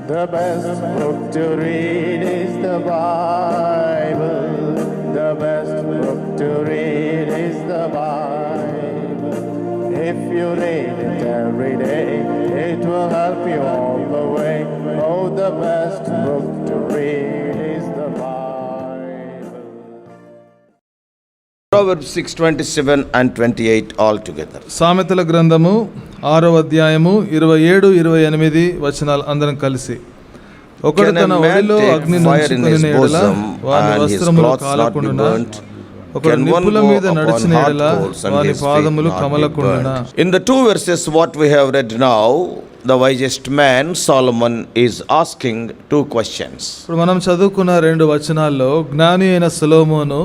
The best book to read is the Bible. The best book to read is the Bible. If you read it every day, it will help you all the way. Oh, the best book to read is the Bible. Proverbs 6:27 and 28 all together. సామెతల గ్రంథము 6వ అధ్యాయము 27-28 వచనాలు అందరం కలిసి. ఒకడు తన ఒడిలో అగ్ని నుంచుకొనిన యెడల వాని వస్త్రములు కాలకుండునా, ఒకడు నిప్పుల మీద నడిచిన యెడల వాని పాదములు కమలకుండునా. In the two verses what we have read now, the wisest man Solomon is asking two questions. ఇప్పుడు మనం చదువుకున్న రెండు వచనాల్లో జ్ఞాని అయిన సొలొమోను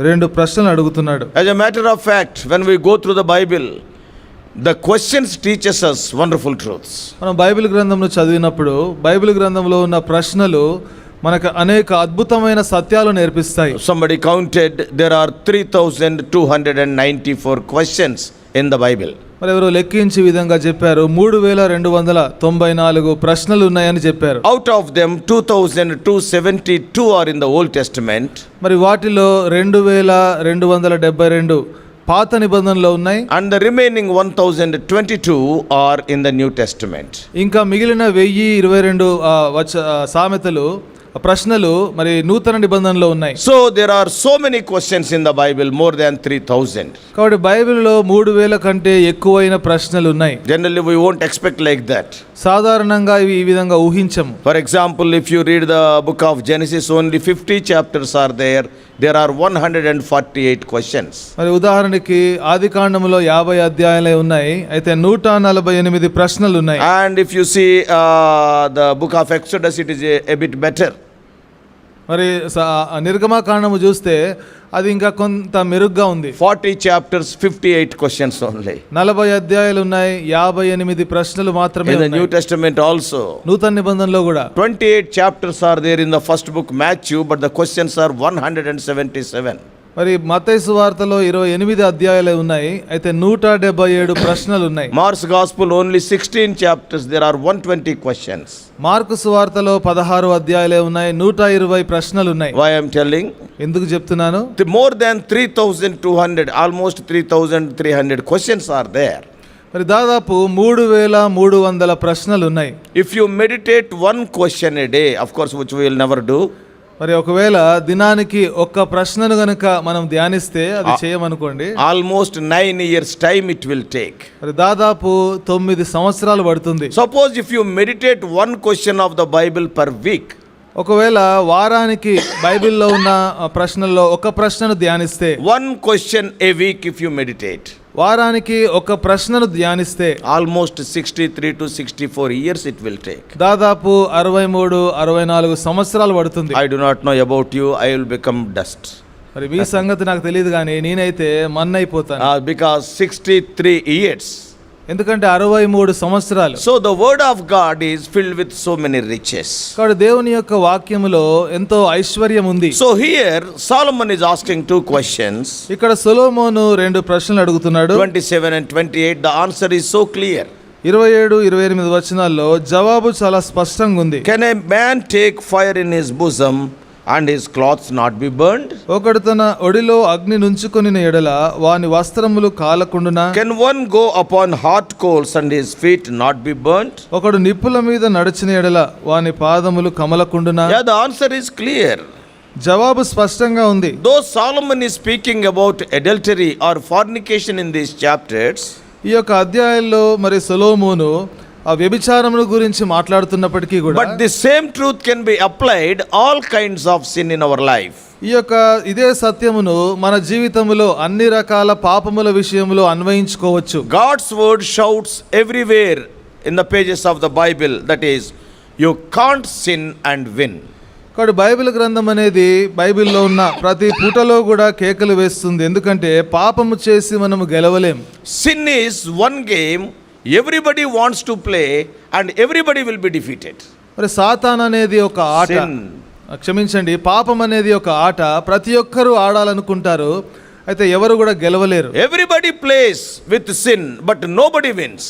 రెండు ప్రశ్నలు అడుగుతున్నాడు. As a matter of fact, when we go through the Bible, the questions teaches us wonderful truths. మనం బైబిల్ గ్రంథంను చదివినప్పుడు బైబిల్ గ్రంథంలో ఉన్న ప్రశ్నలు మనకు అనేక అద్భుతమైన సత్యాలు నేర్పిస్తాయి. Somebody counted, there are 3,294 questions in the Bible. మరి ఎవరో లెక్కించి విధంగా చెప్పారు 3,294 ప్రశ్నలు ఉన్నాయని చెప్పారు. Out of them 2,272 are in the Old Testament. మరి వాటిలో 2,272 పాత నిబంధనలో ఉన్నాయి. And the remaining 1,022 are in the New Testament. ఇంకా మిగిలిన 1,022 సామెతలు ప్రశ్నలు మరి నూతన నిబంధనలో ఉన్నాయి. So there are so many questions in the Bible, more than 3,000. కాబట్టి బైబిల్లో 3,000 కంటే ఎక్కువైన ప్రశ్నలు ఉన్నాయి. Generally we won't expect like that. సాధారణంగా ఇవి ఈ విధంగా ఊహించము. For example, if you read the book of Genesis, only 50 chapters are there. There are 148 questions. మరి ఉదాహరణకి ఆదికాండములో 50 అధ్యాయాలే ఉన్నాయి, అయితే 148 ప్రశ్నలు ఉన్నాయి. And if you see the book of Exodus, it is a bit better. మరి నిర్గమకాండము చూస్తే అది ఇంకా కొంత మెరుగ్గా ఉంది. 40 chapters, 58 questions only. 40 అధ్యాయాలు ఉన్నాయి, 58 ప్రశ్నలు మాత్రమే In the ఉన్నాయి. New Testament also. నూతన నిబంధనలో కూడా 28 chapters are there in the first book Matthew, but the questions are 177. మరి మత్తయి సువార్తలో 28 అధ్యాయాలే ఉన్నాయి, అయితే 177 ప్రశ్నలు ఉన్నాయి. Mark's Gospel only 16 chapters, there are 120 questions. Mark సువార్తలో 16 అధ్యాయాలే ఉన్నాయి, 120 ప్రశ్నలు ఉన్నాయి. Why I am telling? ఎందుకు చెప్తున్నాను? More than 3,200, almost 3,300 questions are there. మరి దాదాపు 3,300 ప్రశ్నలు ఉన్నాయి. If you meditate one question a day, of course, which we will never do. మరి ఒకవేళ దినానికి ఒక్క ప్రశ్నను గనుక మనం ధ్యానిస్తే, అది చేయమనుకోండి, almost 9 years time it will take. మరి దాదాపు 9 సంవత్సరాలు పడుతుంది. Suppose if you meditate one question of the Bible per week. ఒకవేళ వారానికి బైబిల్లో ఉన్న ప్రశ్నల్లో ఒక ప్రశ్నను ధ్యానిస్తే, one question a week if you meditate. వారానికి ఒక ప్రశ్నను ధ్యానిస్తే Almost 63 to 64 years it will take. దాదాపు 63-64 సంవత్సరాలు పడుతుంది. I do not know about you, I will become dust. మరి మీ సంగతి నాకు తెలియదు, కానీ నేనైతే మన్నైపోతాను. Because 63 years. ఎందుకంటే 63 సంవత్సరాలు. So the word of God is filled with so many riches. కాబట్టి దేవుని యొక్క వాక్యములో ఎంతో ఐశ్వర్యం ఉంది. So here Solomon is asking two questions. ఇక్కడ సొలొమోను రెండు ప్రశ్నలు అడుగుతున్నాడు. 27 and 28, the answer is so clear. 27-28 వచనాల్లో జవాబు చాలా స్పష్టంగా ఉంది. Can a man take fire in his bosom and his clothes not be burned? ఒకడు తన ఒడిలో అగ్ని నుంచుకొనిన యెడల వాని వస్త్రములు కాలకుండునా. Can one go upon hot coals and his feet not be burnt? ఒకడు నిప్పుల మీద నడిచిన యెడల వాని పాదములు కమలకుండునా. Yeah, the answer is clear. జవాబు స్పష్టంగా ఉంది. Though Solomon is speaking about adultery or fornication in these chapters, ఈ యొక్క అధ్యాయంలో మరి సొలొమోను ఆ వ్యభిచారముల గురించి మాట్లాడుతున్నప్పటికీ కూడా, but the same truth can be applied all kinds of sin in our life. ఈ యొక్క ఇదే సత్యమును మన జీవితంలో అన్ని రకాల పాపముల విషయంలో అన్వయించుకోవచ్చు. God's word shouts everywhere in the pages of the Bible, that is, you can't sin and win. కాబట్టి బైబిల్ గ్రంథం అనేది బైబిల్లో ఉన్న ప్రతి పుటలో కూడా కేకలు వేస్తుంది, ఎందుకంటే పాపము చేసి మనము గెలవలేం. Sin is one game everybody wants to play and everybody will be defeated. మరి సాతాన్ అనేది ఒక ఆట, క్షమించండి, పాపం అనేది ఒక ఆట, ప్రతి ఒక్కరూ ఆడాలనుకుంటారు, అయితే ఎవరు కూడా గెలవలేరు. Everybody plays with sin but nobody wins.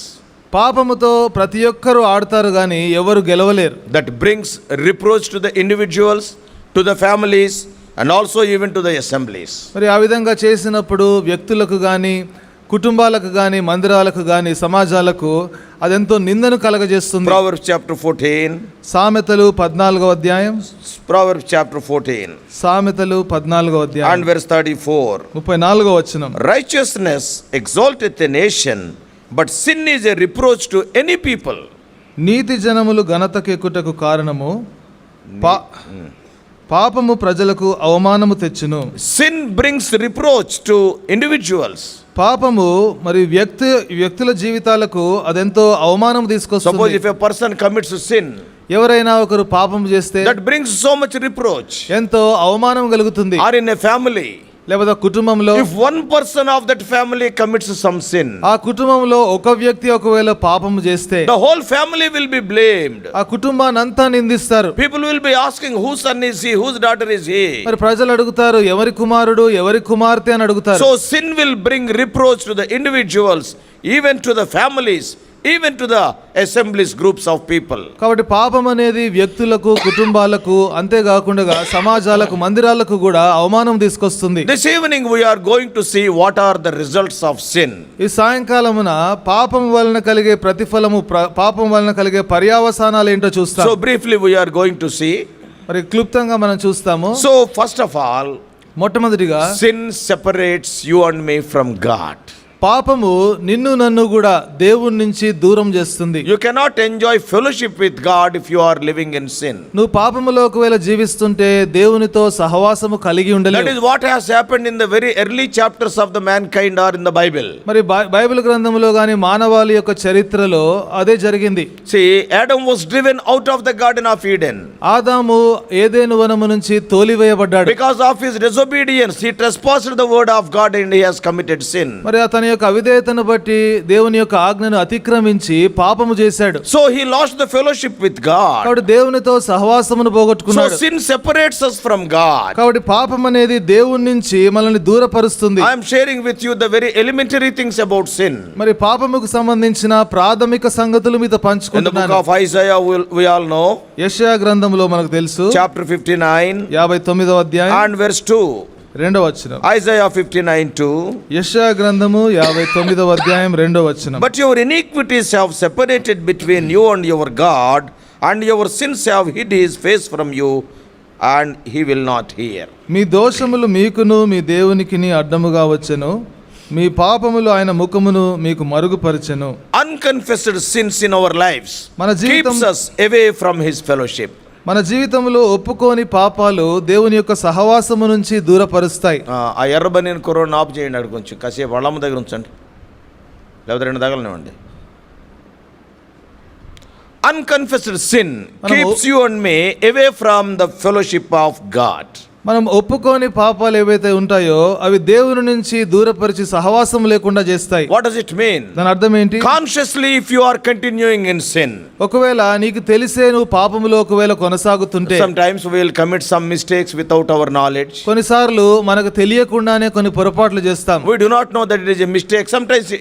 పాపముతో ప్రతి ఒక్కరూ ఆడతారు గాని ఎవరు గెలవలేరు. that brings reproach to the individuals, to the families, and also even to the assemblies. మరి ఆ విధంగా చేసినప్పుడు వ్యక్తులకు గాని, కుటుంబాలకు గాని, మందిరాలకు గాని, సమాజాలకు అదెంతో నిందను కలగజేస్తుంది. Proverbs chapter 14. సామెతలు 14వ అధ్యాయం. Proverbs chapter 14. సామెతలు 14వ అధ్యాయం and verse 34. 34వ వచనం. Righteousness exalteth a nation, but sin is a reproach to any people. నీతి జనములు ఘనతకెక్కుటకు కారణము పాపము ప్రజలకు అవమానము తెచ్చును. Sin brings reproach to individuals. పాపము మరి వ్యక్తుల జీవితాలకు అదెంతో అవమానం తీసుకొస్తుంది. Suppose if a person commits a sin, ఎవరైనా ఒకరు పాపం చేస్తే that brings so much reproach. ఎంతో అవమానం కలుగుతుంది. Or in a family, లేదా కుటుంబంలో if one person of that family commits some sin, ఆ కుటుంబంలో ఒక వ్యక్తి ఒకవేళ పాపం చేస్తే the whole family will be blamed. ఆ కుటుంబాన్ని అంతా నిందిస్తారు. People will be asking, whose son is he, whose daughter is he? మరి ప్రజలు అడుగుతారు, ఎవరి కుమారుడు, ఎవరి కుమార్తె అని అడుగుతారు. So sin will bring reproach to the individuals, even to the families, even to the assemblies, groups of people. కాబట్టి పాపం అనేది వ్యక్తులకు, కుటుంబాలకు, అంతేకాకుండా సమాజాలకు, మందిరాలకు కూడా అవమానం తీసుకొస్తుంది. This evening we are going to see what are the results of sin. ఈ సాయంకాలమున పాపం వలన కలిగే ప్రతిఫలము, పాపం వలన కలిగే పర్యవసానాలు ఏంటో చూస్తాం. So briefly we are going to see. మరి క్లుప్తంగా మనం చూస్తాము. So first of all, మొట్టమొదటిగా sin separates you and me from God. పాపము నిన్ను నన్ను కూడా దేవుని నుంచి దూరం చేస్తుంది. You cannot enjoy fellowship with God if you are living in sin. నువ్వు పాపములో ఒకవేళ జీవిస్తుంటే దేవునితో సహవాసము కలిగి ఉండలేవు. That is what has happened in the very early chapters of the mankind or in the Bible. మరి బైబిల్ గ్రంథంలో గాని మానవాళి యొక్క చరిత్రలో అదే జరిగింది. See, Adam was driven out of the Garden of Eden. ఆదాము ఏదెను వనము నుంచి తోలివేయబడ్డాడు. Because of his disobedience, he trespassed the word of God and he has committed sin. మరి అతని యొక్క అవిధేయతను బట్టి దేవుని యొక్క ఆజ్ఞను అతిక్రమించి పాపము చేశాడు. So he lost the fellowship with God. కాబట్టి దేవునితో సహవాసమును పోగొట్టుకున్నాడు. So sin separates us from God. కాబట్టి పాపం అనేది దేవుని నుంచి మనల్ని దూరపరుస్తుంది. I am sharing with you the very elementary things about sin. మరి పాపముకు సంబంధించిన ప్రాథమిక సంగతులు మీతో In the book పంచుకుంటున్నాను. of Isaiah we all know. యెషయా గ్రంథంలో మనకు తెలుసు. Chapter 59 59వ అధ్యాయం and verse 2. రెండవ వచనం. Isaiah 59:2. యెషయా గ్రంథము 59వ అధ్యాయం రెండవ వచనం. But your iniquities have separated between you and your God, and your sins have hid his face from you, and he will not hear. మీ దోషములు మీకును మీ దేవునికిని అడ్డముగా వచ్చెను, మీ పాపములు ఆయన ముఖమును మీకు మరుగుపరచెను. Unconfessed sins in our lives మన జీవితం keeps us away from his fellowship. మన జీవితంలో ఒప్పుకోని పాపాలు దేవుని యొక్క సహవాసము నుంచి దూరపరుస్తాయి. ఆ ఎర్రబనియన్ కుర్రోడ్ని ఆఫ్ చేయండి, అక్కడ కొంచెం కాసేపు వాళ్ళమ్మ దగ్గర ఉంచండి, లేకపోతే రెండు తగలనివ్వండి. Unconfessed sin keeps you and me away from the fellowship of God. మనం ఒప్పుకోని పాపాలు ఏవైతే ఉంటాయో అవి దేవుని నుంచి దూరపరిచి సహవాసం లేకుండా చేస్తాయి. What does it mean? దాని అర్థం ఏంటి? Consciously if you are continuing in sin. ఒకవేళ నీకు తెలిసే నువ్వు పాపములో ఒకవేళ కొనసాగుతుంటే, Sometimes we will commit some mistakes without our knowledge. కొన్నిసార్లు మనకు తెలియకుండానే కొన్ని పొరపాట్లు చేస్తాం. We do not know that it is a mistake. Sometimes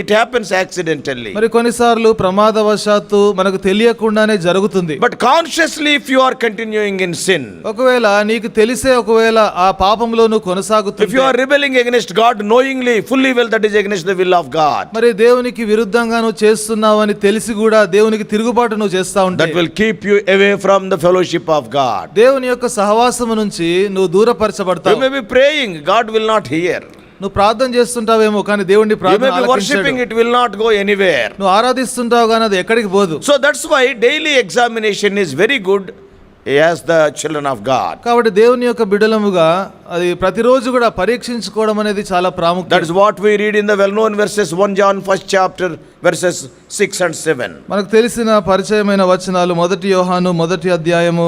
it happens accidentally. మరి కొన్నిసార్లు ప్రమాదవశాత్తు మనకు తెలియకుండానే జరుగుతుంది. But consciously if you are continuing in sin, ఒకవేళ నీకు తెలిసే ఒకవేళ ఆ పాపంలో నువ్వు if you కొనసాగుతుంటే, are rebelling against God knowingly, fully well that is against the will of God, మరి దేవునికి విరుద్ధంగా నువ్వు చేస్తున్నావు అని తెలిసి కూడా దేవునికి తిరుగుబాటు నువ్వు చేస్తా ఉంటే, that will keep you away from the fellowship of God. దేవుని యొక్క సహవాసము నుంచి నువ్వు You దూరపరచబడతావు. may be praying, God will not hear. నువ్వు ప్రార్థన చేస్తుంటావేమో కానీ దేవుని You ప్రార్థన may be ఆలకించడు. worshipping, it will not go anywhere. నువ్వు ఆరాధిస్తుంటావు కానీ అది ఎక్కడికి పోదు. So that's why daily examination is very good as the children of God. కాబట్టి దేవుని యొక్క బిడ్డలముగా అది ప్రతిరోజు కూడా పరీక్షించుకోవడం అనేది చాలా ప్రాముఖ్యం. That is what we read in the well-known verses 1 John 1st chapter verses 6 and 7. మనకు తెలిసిన పరిచయమైన వచనాలు 1 యోహాను 1వ అధ్యాయము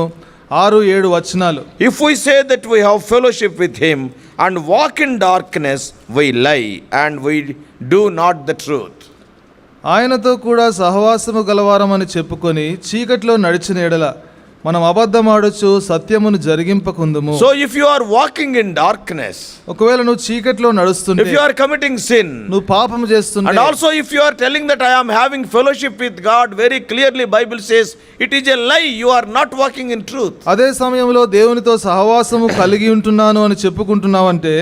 6-7 వచనాలు. If we say that we have fellowship with him and walk in darkness, we lie and we do not the truth. ఆయనతో కూడా సహవాసము గలవారమని చెప్పుకొని చీకట్లో నడిచిన ఎడల మనం అబద్ధమాడుచు సత్యమును జరిగింపకుందుము. So if you are walking in darkness, ఒకవేళ నువ్వు చీకట్లో నడుస్తుంటే, if you are committing sin, నువ్వు పాపము చేస్తుంటే, and also if you are telling that I am having fellowship with God, very clearly Bible says it is a lie, you are not walking in truth. అదే సమయంలో దేవునితో సహవాసము కలిగి ఉంటున్నాను అని చెప్పుకుంటున్నావంటే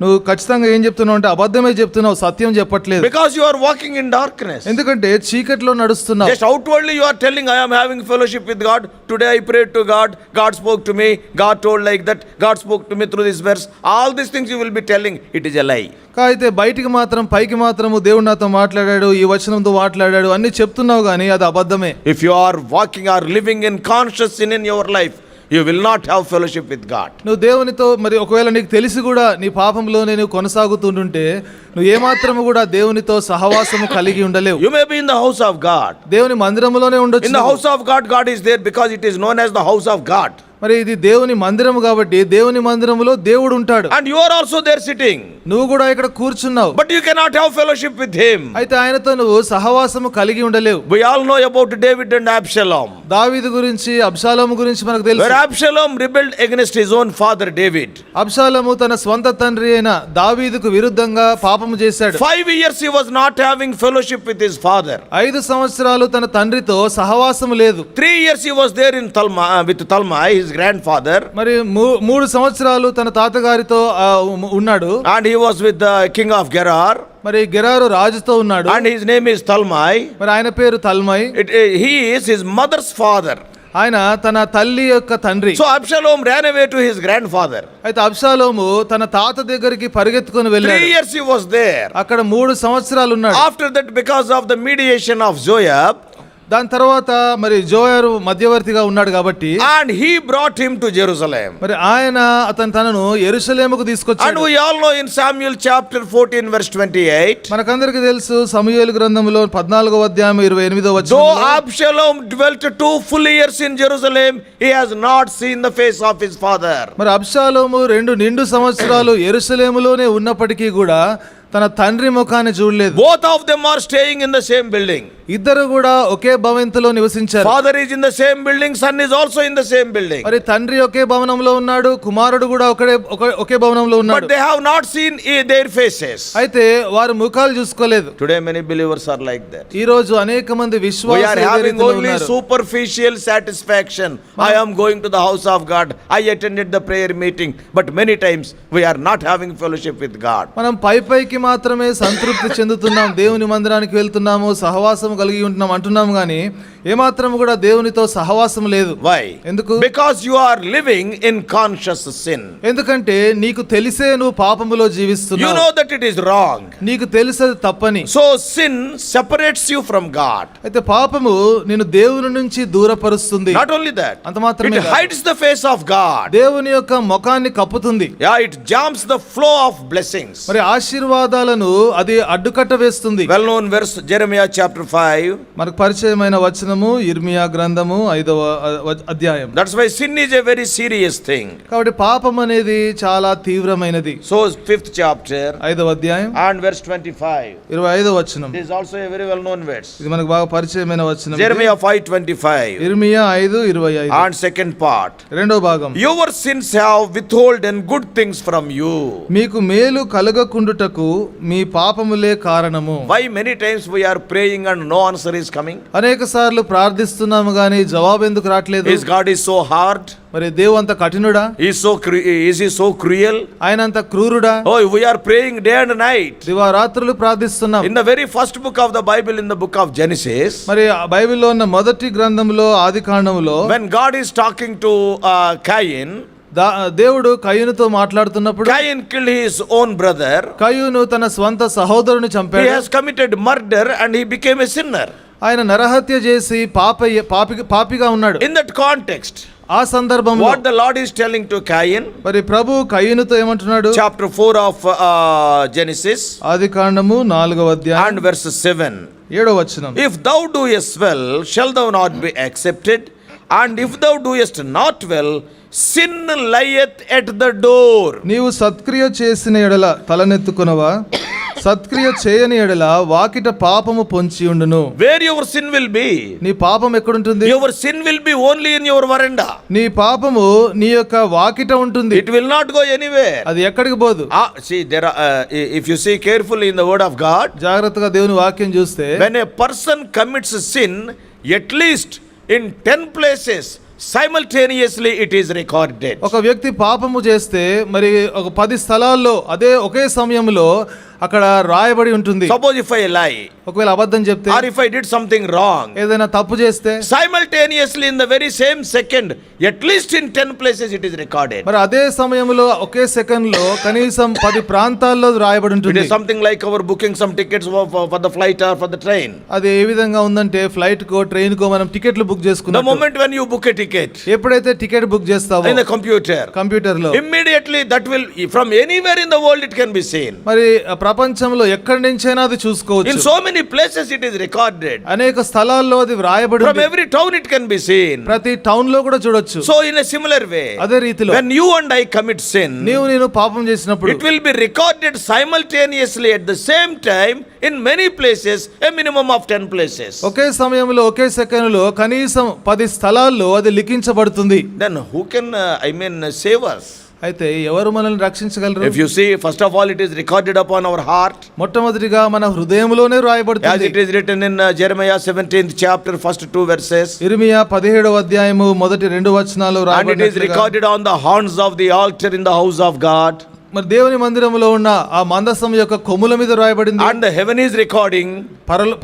నువ్వు ఖచ్చితంగా ఏం చెప్తున్నావు అంటే అబద్ధమే చెప్తున్నావు, సత్యం చెప్పట్లేదు. Because you are walking in darkness. ఎందుకంటే చీకట్లో నడుస్తున్నావు. Just outwardly you are telling I am having fellowship with God. Today I prayed to God. God spoke to me. God told like that. God spoke to me through this verse. All these things you will be telling. It is a lie. అయితే బయటికి మాత్రం పైకి మాత్రము దేవుడు నాతో మాట్లాడాడు, ఈ వచనంతో మాట్లాడాడు అన్ని చెప్తున్నావు కానీ అది అబద్ధమే. If you are walking or living in conscious sin in your life, you will not have fellowship with God. నువ్వు దేవునితో మరి ఒకవేళ నీకు తెలిసి కూడా నీ పాపంలోనే నువ్వు కొనసాగుతుంటుంటే నువ్వు ఏమాత్రము కూడా దేవునితో సహవాసము కలిగి ఉండలేవు. You may be in the house of God. దేవుని మందిరములోనే ఉండొచ్చు. In the house of God, God is there because it is known as the house of God. మరి ఇది దేవుని మందిరము కాబట్టి దేవుని మందిరములో దేవుడు ఉంటాడు. And you are also there sitting. నువ్వు కూడా ఇక్కడ కూర్చున్నావు. But you cannot have fellowship with him. అయితే ఆయనతో నువ్వు సహవాసము కలిగి ఉండలేవు. We all know about David and Absalom. దావీదు గురించి, అబ్షాలోము గురించి మనకు తెలుసు. Where Absalom rebelled against his own father David. అబ్షాలోము తన స్వంత తండ్రి అయిన దావీదుకు విరుద్ధంగా పాపము చేశాడు. 5 years he was not having fellowship with his father. 5 సంవత్సరాలు తన తండ్రితో సహవాసము లేదు. 3 years he was there in with Talmai, his grandfather. మరి 3 సంవత్సరాలు తన తాతగారితో ఉన్నాడు. And he was with the king of Gerar. మరి గెరారు రాజుతో ఉన్నాడు. And his name is Talmai. మరి ఆయన పేరు తల్మై. He is his mother's father. ఆయన తన తల్లి యొక్క తండ్రి. So Absalom ran away to his grandfather. అయితే అబ్షాలోము తన తాత దగ్గరికి పరిగెత్తుకొని వెళ్ళాడు. 3 years he was there. అక్కడ 3 సంవత్సరాలు ఉన్నాడు. After that, because of the mediation of Joab, దాని తర్వాత మరి జోయారు మధ్యవర్తిగా ఉన్నాడు కాబట్టి, and he brought him to Jerusalem. మరి ఆయన తనను యెరూషలేముకు తీసుకొచ్చాడు. And we all know in Samuel chapter 14 verse 28, మనకందరికీ తెలుసు సమూయేలు గ్రంథంలో 14వ అధ్యాయం 28వ వచనంలో, though Absalom dwelt 2 full years in Jerusalem, he has not seen the face of his father. మరి అబ్షాలోము 2 నిండు సంవత్సరాలు యెరూషలేములోనే ఉన్నప్పటికీ కూడా తన తండ్రి ముఖాన్ని చూడలేదు. Both of them are staying in the same building. ఇద్దరు కూడా ఒకే భవంతిలో నివసించారు. Father is in the same building, son is also in the same building. మరి తండ్రి ఒకే భవనంలో ఉన్నాడు, కుమారుడు కూడా ఒకే భవనంలో ఉన్నాడు. But they have not seen their faces. అయితే వారు ముఖాలు చూసుకోలేదు. Today many believers are like that. ఈ రోజు అనేక మంది We విశ్వాసులు are having only ఉన్నారు. superficial satisfaction. I am going to the house of God. I attended the prayer meeting, but many times we are not having fellowship with God. మనం పైకి మాత్రమే సంతృప్తి చెందుతున్నాం, దేవుని మందిరానికి వెళ్తున్నాము, సహవాసం కలిగి ఉంటున్నాం అంటున్నాము కానీ ఏమాత్రం కూడా దేవునితో సహవాసం లేదు. Why? ఎందుకు? Because you are living in conscious sin. ఎందుకంటే నీకు తెలిసే నువ్వు పాపములో జీవిస్తున్నావు. You know that it is wrong. నీకు తెలుసది తప్పని. So sin separates you from God. అయితే పాపము నిన్ను దేవుని నుంచి దూరపరుస్తుంది. Not only that, అంత మాత్రమే it కాదు, hides the face of God. దేవుని యొక్క ముఖాన్ని కప్పుతుంది. Yeah, it jams the flow of blessings. మరి ఆశీర్వాదాలను అది అడ్డుకట్ట వేస్తుంది. Well known verse, Jeremiah chapter 5. మనకు పరిచయమైన వచనము ఇర్మియా గ్రంథము 5వ అధ్యాయం. That's why sin is a very serious thing. కాబట్టి పాపం అనేది చాలా తీవ్రమైనది. So 5th chapter 5వ అధ్యాయం and verse 25. 25వ వచనం. This is also a very well known verse. ఇది మనకు బాగా పరిచయమైన వచనం. Jeremiah 5:25. ఇర్మియా 5:25. And second part. రెండో భాగం. Your sins have withholden good things from you. మీకు మేలు కలగకుండుటకు మీ పాపములే కారణము. Why many times we are praying and no answer is coming? అనేక సార్లు ప్రార్థిస్తున్నాము గానీ జవాబు ఎందుకు రావట్లేదు? His God is so hard. మరి దేవుడు అంత కఠినుడా? Is he so cruel? ఆయన అంత క్రూరుడా? Oh, we are praying day and night. దివారాత్రులు ప్రార్థిస్తున్నాం. In the very first book of the Bible, in the book of Genesis, మరి బైబిల్లో ఉన్న మొదటి గ్రంథంలో ఆదికాండములో when God is talking to Cain, దేవుడు కయ్యూనుతో మాట్లాడుతున్నప్పుడు, Cain killed his own brother. కయ్యూను తన స్వంత సహోదరుని He చంపాడు. has committed murder and he became a sinner. ఆయన నరహత్య చేసి పాపిగా ఉన్నాడు. In that context, ఆ సందర్భంలో what the Lord is telling to Cain, మరి ప్రభు కయ్యూనుతో ఏమంటున్నాడు? chapter 4 of Genesis ఆదికాండము 4వ అధ్యాయం and verse 7. 7వ వచనం. If thou doest well, shall thou not be accepted? And if thou doest not well, sin lieth at the door. నీవు సత్క్రియ చేసిన ఎడల తలనెత్తుకొనవా, సత్క్రియ చేయని ఎడల వాకిట పాపము పొంచి ఉండును. Where your sin will be? నీ పాపం ఎక్కడుంటుంది? Your sin will be only in your veranda. నీ పాపము నీ యొక్క వాకిట ఉంటుంది. It will not go anywhere. అది ఎక్కడికి పోదు. See, there are, if you see carefully in the word of God, జాగ్రత్తగా దేవుని వాక్యం చూస్తే, when a person commits a sin, at least in 10 places simultaneously it is recorded. ఒక వ్యక్తి పాపము చేస్తే మరి ఒక 10 స్థలాల్లో అదే ఒకే సమయంలో అక్కడ రాయబడి ఉంటుంది. Suppose if I lie, ఒకవేళ అబద్ధం చెప్తే, or if I did something wrong, ఏదైనా తప్పు చేస్తే, simultaneously in the very same second, at least in 10 places it is recorded. మరి అదే సమయంలో ఒకే సెకండ్ లో కనీసం 10 ప్రాంతాల్లో రాయబడి It ఉంటుంది. is something like our booking some tickets for the flight or for the train. అది ఏ విధంగా ఉందంటే ఫ్లైట్ కో ట్రైన్ కో మనం టికెట్లు బుక్ The చేసుకున్నాం. moment when you book a ticket ఎప్పుడైతే టికెట్ బుక్ చేస్తావో in the computer, కంప్యూటర్ లో, immediately that will, from anywhere in the world it can be seen. మరి ప్రపంచంలో ఎక్కడి నుంచైనా అది In చూసుకోవచ్చు. so many places it is recorded. అనేక స్థలాల్లో అది వ్రాయబడి From ఉంది. every town it can be seen. ప్రతి టౌన్ లో కూడా చూడొచ్చు. So in a similar way, అదే రీతిలో when you and I commit sin, నేను పాపం చేసినప్పుడు it will be recorded simultaneously at the same time in many places, a minimum of 10 places. ఒకే సమయంలో ఒకే సెకండ్ లో కనీసం 10 స్థలాల్లో అది లిఖించబడుతుంది. Then who can save us? అయితే ఎవరు మనల్ని రక్షించగలరు? If you see, first of all it is recorded upon our heart, మొట్టమొదటిగా మన హృదయంలోనే as రాయబడుతుంది. it is written in Jeremiah 17th chapter first 2 verses, ఇర్మియా 17వ అధ్యాయము మొదటి 2 వచనాలు and it is రాయబడినట్లుగా, recorded on the horns of the altar in the house of God, మరి దేవుని మందిరములో ఉన్న ఆ మందసం యొక్క కొమ్ముల మీద రాయబడింది. and the heaven is recording,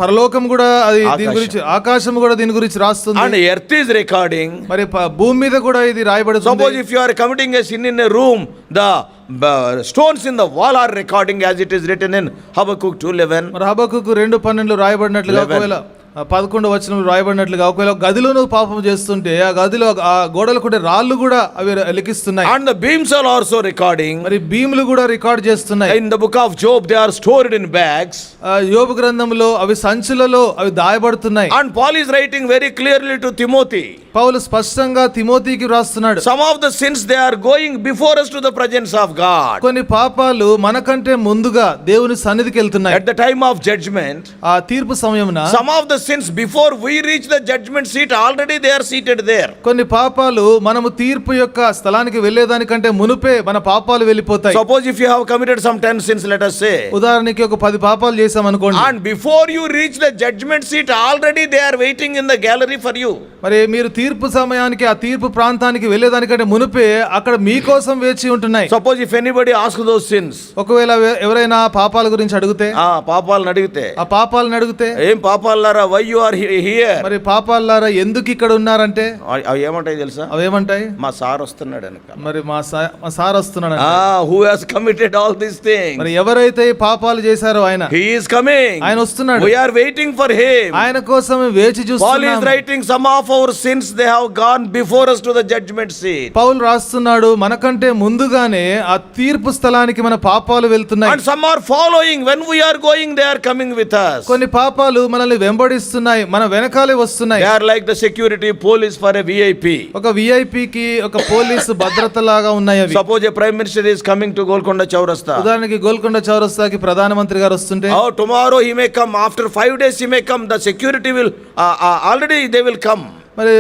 పరలోకం కూడా అది దీని ఆకాశం. గురించి, ఆకాశం కూడా దీని గురించి రాస్తుంది. and earth is recording. మరి భూమి మీద కూడా ఇది రాయబడుతుంది. Suppose if you are committing a sin in a room, the stones in the wall are recording, as it is written in Habakkuk 2:11. మరి హబక్కూకు 2:12 రాయబడినట్లుగా, 11. ఒకవేళ 11వ వచనం రాయబడినట్లుగా, ఒకవేళ గదిలో నువ్వు పాపం చేస్తుంటే ఆ గదిలో ఆ గోడలు కూడా రాళ్ళు కూడా అవి లిఖిస్తున్నాయి. And the beams are also recording. మరి భీములు కూడా రికార్డ్ చేస్తున్నాయి. In the book of Job they are stored in bags. యోబు గ్రంథంలో అవి సంచులలో అవి దాయబడుతున్నాయి. And Paul is writing very clearly to Timothy. పౌలు స్పష్టంగా తిమోతికి వ్రాస్తున్నాడు. Some of the sins they are going before us to the presence of God. కొన్ని పాపాలు మనకంటే ముందుగా దేవుని సన్నిధికి వెళ్తున్నాయి. At the time of judgment, ఆ తీర్పు సమయమున some of the sins before we reach the judgment seat, already they are seated there. కొన్ని పాపాలు మనము తీర్పు యొక్క స్థలానికి వెళ్ళేదానికంటే మునుపే మన పాపాలు వెళ్ళిపోతాయి. Suppose if you have committed some 10 sins, let us say, ఉదాహరణకి ఒక 10 పాపాలు చేసాం అనుకోండి, and before you reach the judgment seat, already they are waiting in the gallery for you. మరి మీరు తీర్పు సమయానికి ఆ తీర్పు ప్రాంతానికి వెళ్ళేదానికంటే మునుపే అక్కడ మీకోసం వేచి ఉంటున్నాయి. Suppose if anybody asks those sins, ఒకవేళ ఎవరైనా పాపాల గురించి అడిగితే, పాపాలను అడిగితే, ఆ పాపాలను అడిగితే, ఏం పాపాలారా, why you are here? మరి పాపాలారా ఎందుకు ఇక్కడ ఉన్నారంటే అవి ఏమంటాయి తెలుసా? అవేమంటాయి? మా సార్ వస్తున్నాడు అనక. మరి మా సార్ వస్తున్నాడు. who has committed all these things? మరి ఎవరైతే ఈ పాపాలు చేశారో ఆయన, he is coming. ఆయన వస్తున్నాడు. we are waiting for him. ఆయన కోసం వేచి Paul చూస్తున్నాం. is writing, some of our sins they have gone before us to the judgment seat. పౌలు రాస్తున్నాడు, మనకంటే ముందుగానే ఆ తీర్పు స్థలానికి మన పాపాలు వెళ్తున్నాయి. And some are following, when we are going they are coming with us. కొన్ని పాపాలు మనల్ని వెంబడిస్తున్నాయి, మన వెనకాలే వస్తున్నాయి. they are like the security police for a VIP. ఒక విఐపికి ఒక పోలీసు భద్రత లాగా ఉన్నాయి అవి. Suppose a prime minister is coming to Golconda Chaurasta. ఉదాహరణకి గోల్కొండ చౌరస్తాకి ప్రధానమంత్రి గారు వస్తుంటే, tomorrow he may come, after 5 days he may come, the security will already they will come. మరి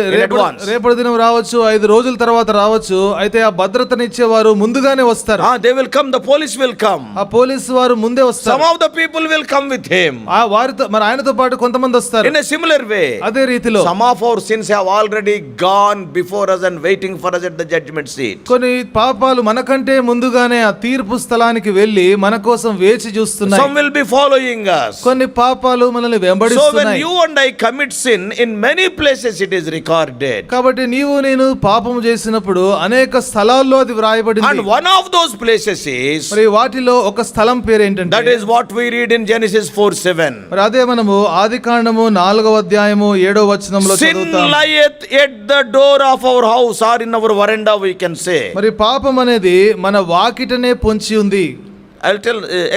రేపటి దినం రావచ్చు, 5 రోజుల తర్వాత రావచ్చు, అయితే ఆ భద్రతనిచ్చేవారు ముందుగానే వస్తారు. they will come, the police will come. ఆ పోలీసు వారు ముందే వస్తారు. some of the people will come with him. ఆ వారితో మరి ఆయనతో పాటు కొంతమంది వస్తారు. in a similar way, అదే రీతిలో some of our sins have already gone before us and waiting for us at the judgment seat. కొన్ని పాపాలు మనకంటే ముందుగానే ఆ తీర్పు స్థలానికి వెళ్ళి మన కోసం వేచి చూస్తున్నాయి. some will be following us. కొన్ని పాపాలు మనల్ని so when వెంబడిస్తున్నాయి. you and I commit sin, in many places it is recorded. కాబట్టి నీవు నేను పాపము చేసినప్పుడు అనేక స్థలాల్లో అది వ్రాయబడింది. and one of those places is, మరి వాటిలో ఒక స్థలం పేరు ఏంటంటే, that is what we read in Genesis 4:7. మరి అదే మనము ఆదికాండము 4వ అధ్యాయము 7వ వచనంలో sin చదువుతాం. lieth at the door of our house, or in our veranda we can say. మరి పాపం అనేది మన వాకిటనే పొంచి ఉంది. I'll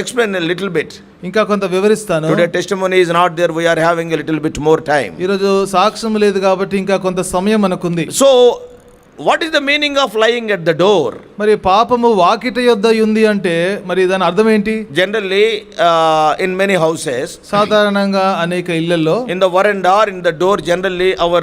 explain a little bit. ఇంకా కొంత వివరిస్తాను. Today testimony is not there, we are having a little bit more time. ఈరోజు సాక్ష్యం లేదు కాబట్టి ఇంకా కొంత సమయం మనకుంది. So what is the meaning of lying at the door? మరి పాపము వాకిట యొద్ద ఉంది అంటే మరి దాని అర్థం ఏంటి? Generally, in many houses, సాధారణంగా అనేక ఇళ్లలో in the veranda or in the door, generally our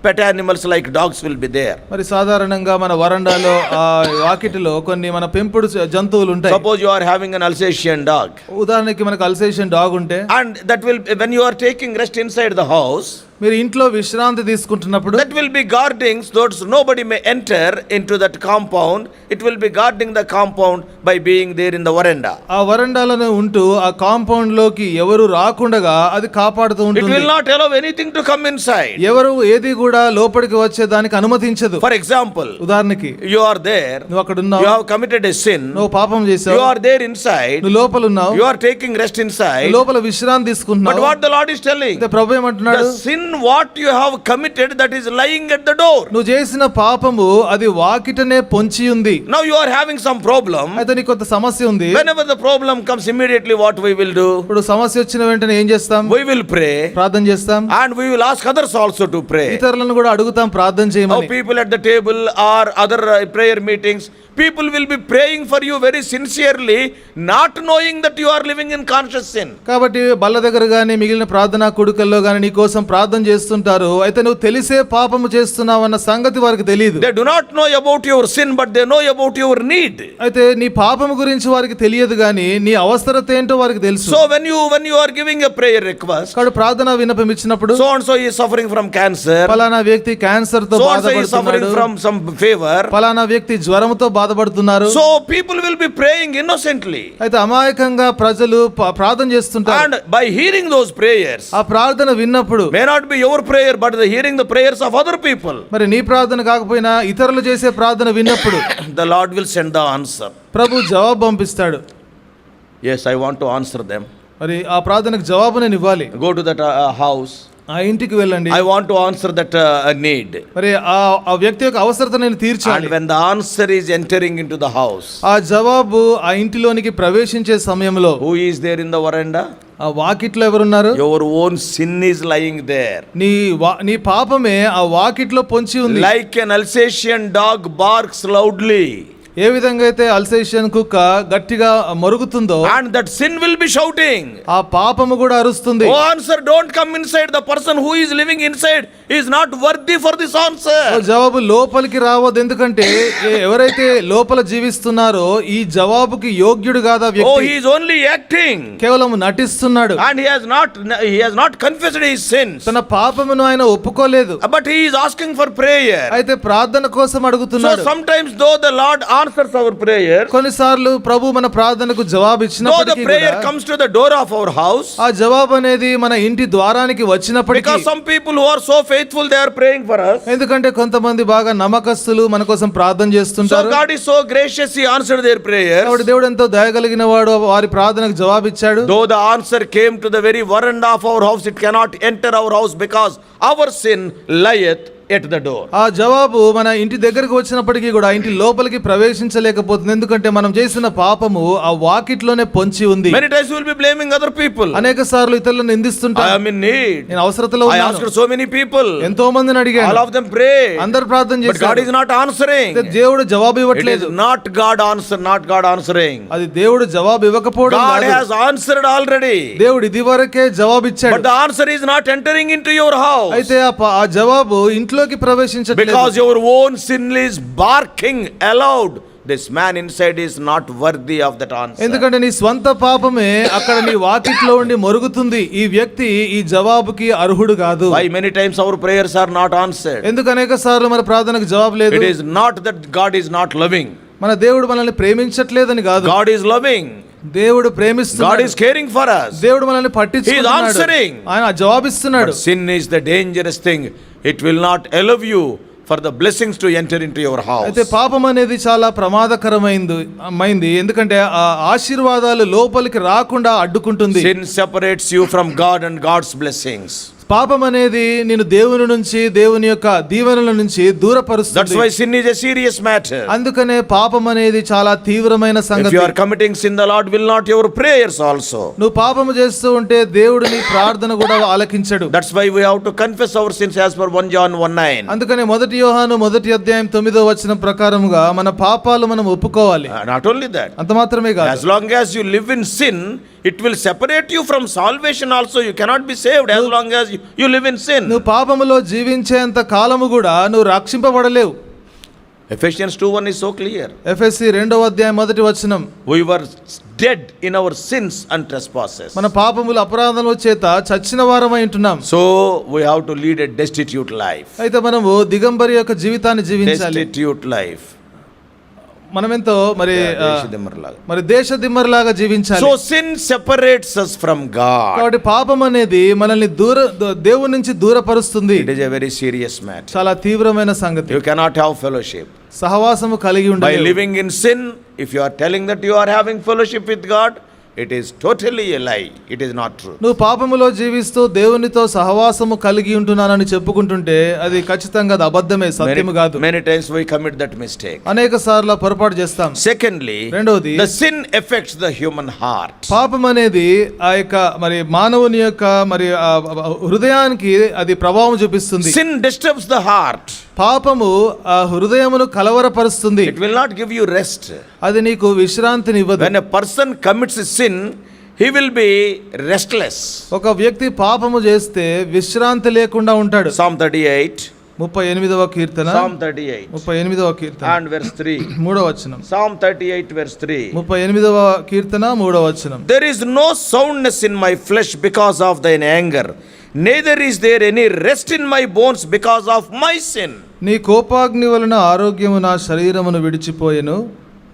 pet animals like dogs will be there. మరి సాధారణంగా మన వరండాలో ఆ వాకిటిలో కొన్ని మన పెంపుడు జంతువులు ఉంటాయి. Suppose you are having an Alsatian dog. ఉదాహరణకి మనకు అల్సేషన్ డాగ్ ఉంటే, And that will, when you are taking rest inside the house, మీరు ఇంట్లో విశ్రాంతి తీసుకుంటున్నప్పుడు that will be guarding, so that nobody may enter into that compound. It will be guarding the compound by being there in the veranda. ఆ వరండాలోనే ఉంటూ ఆ compound లోకి ఎవరు రాకుండగా అది కాపాడుతూ It ఉంటుంది. will not allow anything to come inside. ఎవరు ఏది కూడా లోపలికి వచ్చే దానికి అనుమతించదు. For example, ఉదాహరణకి you are there, నువ్వు అక్కడ you ఉన్నావు, have committed a sin, నువ్వు పాపం you చేసావు, are there inside, నువ్వు లోపల ఉన్నావు, you are taking rest inside. లోపల విశ్రాంతి But తీసుకుంటున్నావు. what the Lord is telling, అయితే ప్రభు ఏమంటున్నాడు? the sin what you have committed, that is lying at the door. నువ్వు చేసిన పాపము అది వాకిటనే పొంచి ఉంది. Now you are having some problem. అయితే నీకు కొంత సమస్య ఉంది. Whenever the problem comes, immediately what we will do? ఇప్పుడు సమస్య వచ్చిన వెంటనే ఏం చేస్తాం? We will pray, ప్రార్థన చేస్తాం. and we will ask others also to pray. ఇతరులను కూడా అడుగుతాం ప్రార్థన Now చేయమని. people at the table or other prayer meetings, people will be praying for you very sincerely, not knowing that you are living in conscious sin. కాబట్టి బల్ల దగ్గర గానీ మిగిలిన ప్రార్థనా కూడికల్లో గానీ నీ కోసం ప్రార్థన చేస్తుంటారు. అయితే నువ్వు తెలిసే పాపము చేస్తున్నావు అన్న సంగతి వారికి తెలియదు. They do not know about your sin, but they know about your need. అయితే నీ పాపము గురించి వారికి తెలియదు గానీ నీ అవసరత ఏంటో వారికి తెలుసు. So when you are giving a prayer request, కాబట్టి ప్రార్థన విన్నపం ఇచ్చినప్పుడు so and so is suffering from cancer, ఫలానా వ్యక్తి క్యాన్సర్ తో so and so is suffering బాధపడుతున్నాడు, from some fever, ఫలానా వ్యక్తి జ్వరంతో బాధపడుతున్నారు. so people will be praying innocently, అయితే అమాయకంగా ప్రజలు ప్రార్థన చేస్తుంటారు. and by hearing those prayers, ఆ ప్రార్థన విన్నప్పుడు may not be your prayer, but the hearing the prayers of other people, మరి నీ ప్రార్థన కాకపోయినా ఇతరులు చేసే ప్రార్థన విన్నప్పుడు the Lord will send the answer. ప్రభు జవాబు పంపిస్తాడు. Yes, I want to answer them. మరి ఆ ప్రార్థనకు జవాబు నేను ఇవ్వాలి. Go to that house, ఆ ఇంటికి వెళ్ళండి. I want to answer that need. మరి ఆ వ్యక్తి యొక్క అవసరత నేను తీర్చాలి. And when the answer is entering into the house, ఆ జవాబు ఆ ఇంటిలోనికి ప్రవేశించే సమయంలో who is there in the veranda? ఆ వాకిట్లో ఎవరున్నారు? Your own sin is lying there. నీ పాపమే ఆ వాకిట్లో పొంచి ఉంది. Like an Alsatian dog barks loudly, ఏ విధంగా అయితే అల్సేషన్ కుక్క గట్టిగా మరుగుతుందో, and that sin will be shouting, ఆ పాపము కూడా అరుస్తుంది. oh answer, don't come inside. The person who is living inside is not worthy for this answer. జవాబు లోపలికి రావద్దు, ఎందుకంటే ఎవరైతే లోపల జీవిస్తున్నారో ఈ జవాబుకి యోగ్యుడు కాదా Oh, వ్యక్తి. he is only acting, కేవలం నటిస్తున్నాడు. and he has not confessed his sins, తన పాపమును ఆయన ఒప్పుకోలేదు. but he is asking for prayer. అయితే ప్రార్థన కోసం So అడుగుతున్నాడు. sometimes though the Lord answers our prayer, కొన్నిసార్లు ప్రభు మన ప్రార్థనకు జవాబు though the ఇచ్చినప్పటికీ prayer కూడా comes to the door of our house, ఆ జవాబు అనేది మన ఇంటి ద్వారానికి వచ్చినప్పటికీ, because some people who are so faithful, they are praying for us. ఎందుకంటే కొంతమంది బాగా నమ్మకస్తులు మన కోసం ప్రార్థన So చేస్తుంటారు. God is so gracious, he answered their prayers. కాబట్టి దేవుడు ఎంతో దయగలిగిన వాడు, వారి ప్రార్థనకు జవాబిచ్చాడు. Though the answer came to the very veranda of our house, it cannot enter our house because our sin lieth at the door. ఆ జవాబు మన ఇంటి దగ్గరకు వచ్చినప్పటికీ కూడా ఇంటి లోపలికి ప్రవేశించలేకపోతుంది, ఎందుకంటే మనం చేసిన పాపము ఆ వాకిట్లోనే పొంచి ఉంది. Many times we will be blaming other people. అనేక సార్లు ఇతరులను I నిందిస్తుంటాం. am in need. నేను అవసరతలో I ఉన్నాను. asked so many people. ఎంతో మందిని All అడిగాను, of them pray. అందరు ప్రార్థన But God చేశారు. is not answering. దేవుడు జవాబు It is ఇవ్వట్లేదు. not God answering. అది దేవుడు జవాబు ఇవ్వకపోవడం God కాదు. has answered already. దేవుడు ఇది వరకే జవాబు ఇచ్చాడు. But the answer is not entering into your house. అయితే ఆ జవాబు ఇంట్లోకి ప్రవేశించట్లేదు. Because your own sin is barking aloud. This man inside is not worthy of that answer. ఎందుకంటే నీ స్వంత పాపమే అక్కడ నీ వాకిట్లో ఉండి మొరుగుతుంది. ఈ వ్యక్తి ఈ జవాబుకి అర్హుడు కాదు. Why many times our prayers are not answered? ఎందుకు అనేక సార్లు మన ప్రార్థనకు జవాబు లేదు? It is not that God is not loving. మన దేవుడు మనల్ని ప్రేమించట్లేదని కాదు. God is loving. దేవుడు God ప్రేమిస్తున్నాడు. is caring for us. దేవుడు మనల్ని He is పట్టించుకుంటున్నాడు. answering. ఆయన జవాబిస్తున్నాడు. But sin is the dangerous thing. It will not allow you for the blessings to enter into your house. అయితే పాపం అనేది చాలా ప్రమాదకరమైంది, ఎందుకంటే ఆ ఆశీర్వాదాలు లోపలికి రాకుండా అడ్డుకుంటుంది. Sin separates you from God and God's blessings. పాపం అనేది నేను దేవుని నుంచి, దేవుని యొక్క దీవెనల నుంచి That's దూరపరుస్తుంది. why sin is a serious matter. అందుకనే పాపం అనేది చాలా తీవ్రమైన If సంగతి. you are committing sin, the Lord will not your prayers also. నువ్వు పాపము చేస్తూ ఉంటే దేవుడు నీ ప్రార్థన కూడా ఆలకించడు. That's why we have to confess our sins as per 1 John 1:9. అందుకనే 1 యోహాను 1వ అధ్యాయం 9వ వచనం ప్రకారముగా మన పాపాలు మనం ఒప్పుకోవాలి. Not only that, అంత మాత్రమే కాదు, as long as you live in sin, it will separate you from salvation also. You cannot be saved as long as you live in sin. నువ్వు పాపములో జీవించేంత కాలము కూడా నువ్వు రక్షింపబడలేవు. Ephesians 2:1 is so clear. ఎఫెసీ 2వ అధ్యాయం 1వ వచనం, We were dead in our sins and trespasses. మన పాపముల అపరాధముల చేత చచ్చిన వారమై ఉంటున్నాం. So we have to lead a destitute life. అయితే మనము దిగంబరి యొక్క జీవితాన్ని జీవించాలి. Destitute life. మనమెంతో మరి దేశదిమ్మరిలాగా. మరి దేశదిమ్మరిలాగా జీవించాలి. So sin separates us from God. కాబట్టి పాపం అనేది మనల్ని దేవుని నుంచి దూరపరుస్తుంది. It is a very serious matter. చాలా తీవ్రమైన సంగతి. You cannot have fellowship. సహవాసము కలిగి By ఉండాలి. living in sin, if you are telling that you are having fellowship with God, it is totally a lie. It is not true. నువ్వు పాపములో జీవిస్తూ దేవునితో సహవాసము కలిగి ఉంటున్నానని చెప్పుకుంటుంటే అది ఖచ్చితంగా అది అబద్ధమే, సత్యము కాదు. Many times we commit that mistake. అనేక సార్లు పొరపాటు చేస్తాం. Secondly, రెండవది, the sin affects the human heart. పాపం అనేది ఆ యొక్క మరి మానవుని యొక్క మరి ఆ హృదయానికి అది ప్రభావం చూపిస్తుంది. Sin disturbs the heart. పాపము ఆ హృదయమును కలవరపరుస్తుంది. It will not give you rest. అది నీకు విశ్రాంతిని ఇవ్వదు. When a person commits a sin, he will be restless. ఒక వ్యక్తి పాపము చేస్తే విశ్రాంతి లేకుండా ఉంటాడు. Psalm 38. 38వ Keerthana, Psalm 38. 38వ Keerthana And verse 3. 3వ వచనం. Psalm 38 verse 3. 38వ కీర్తన 3వ వచనం. There is no soundness in my flesh because of thine anger, neither is there any rest in my bones because of my sin. నీ కోపాగ్ని వలన ఆరోగ్యము నా శరీరమును విడిచిపోయెను,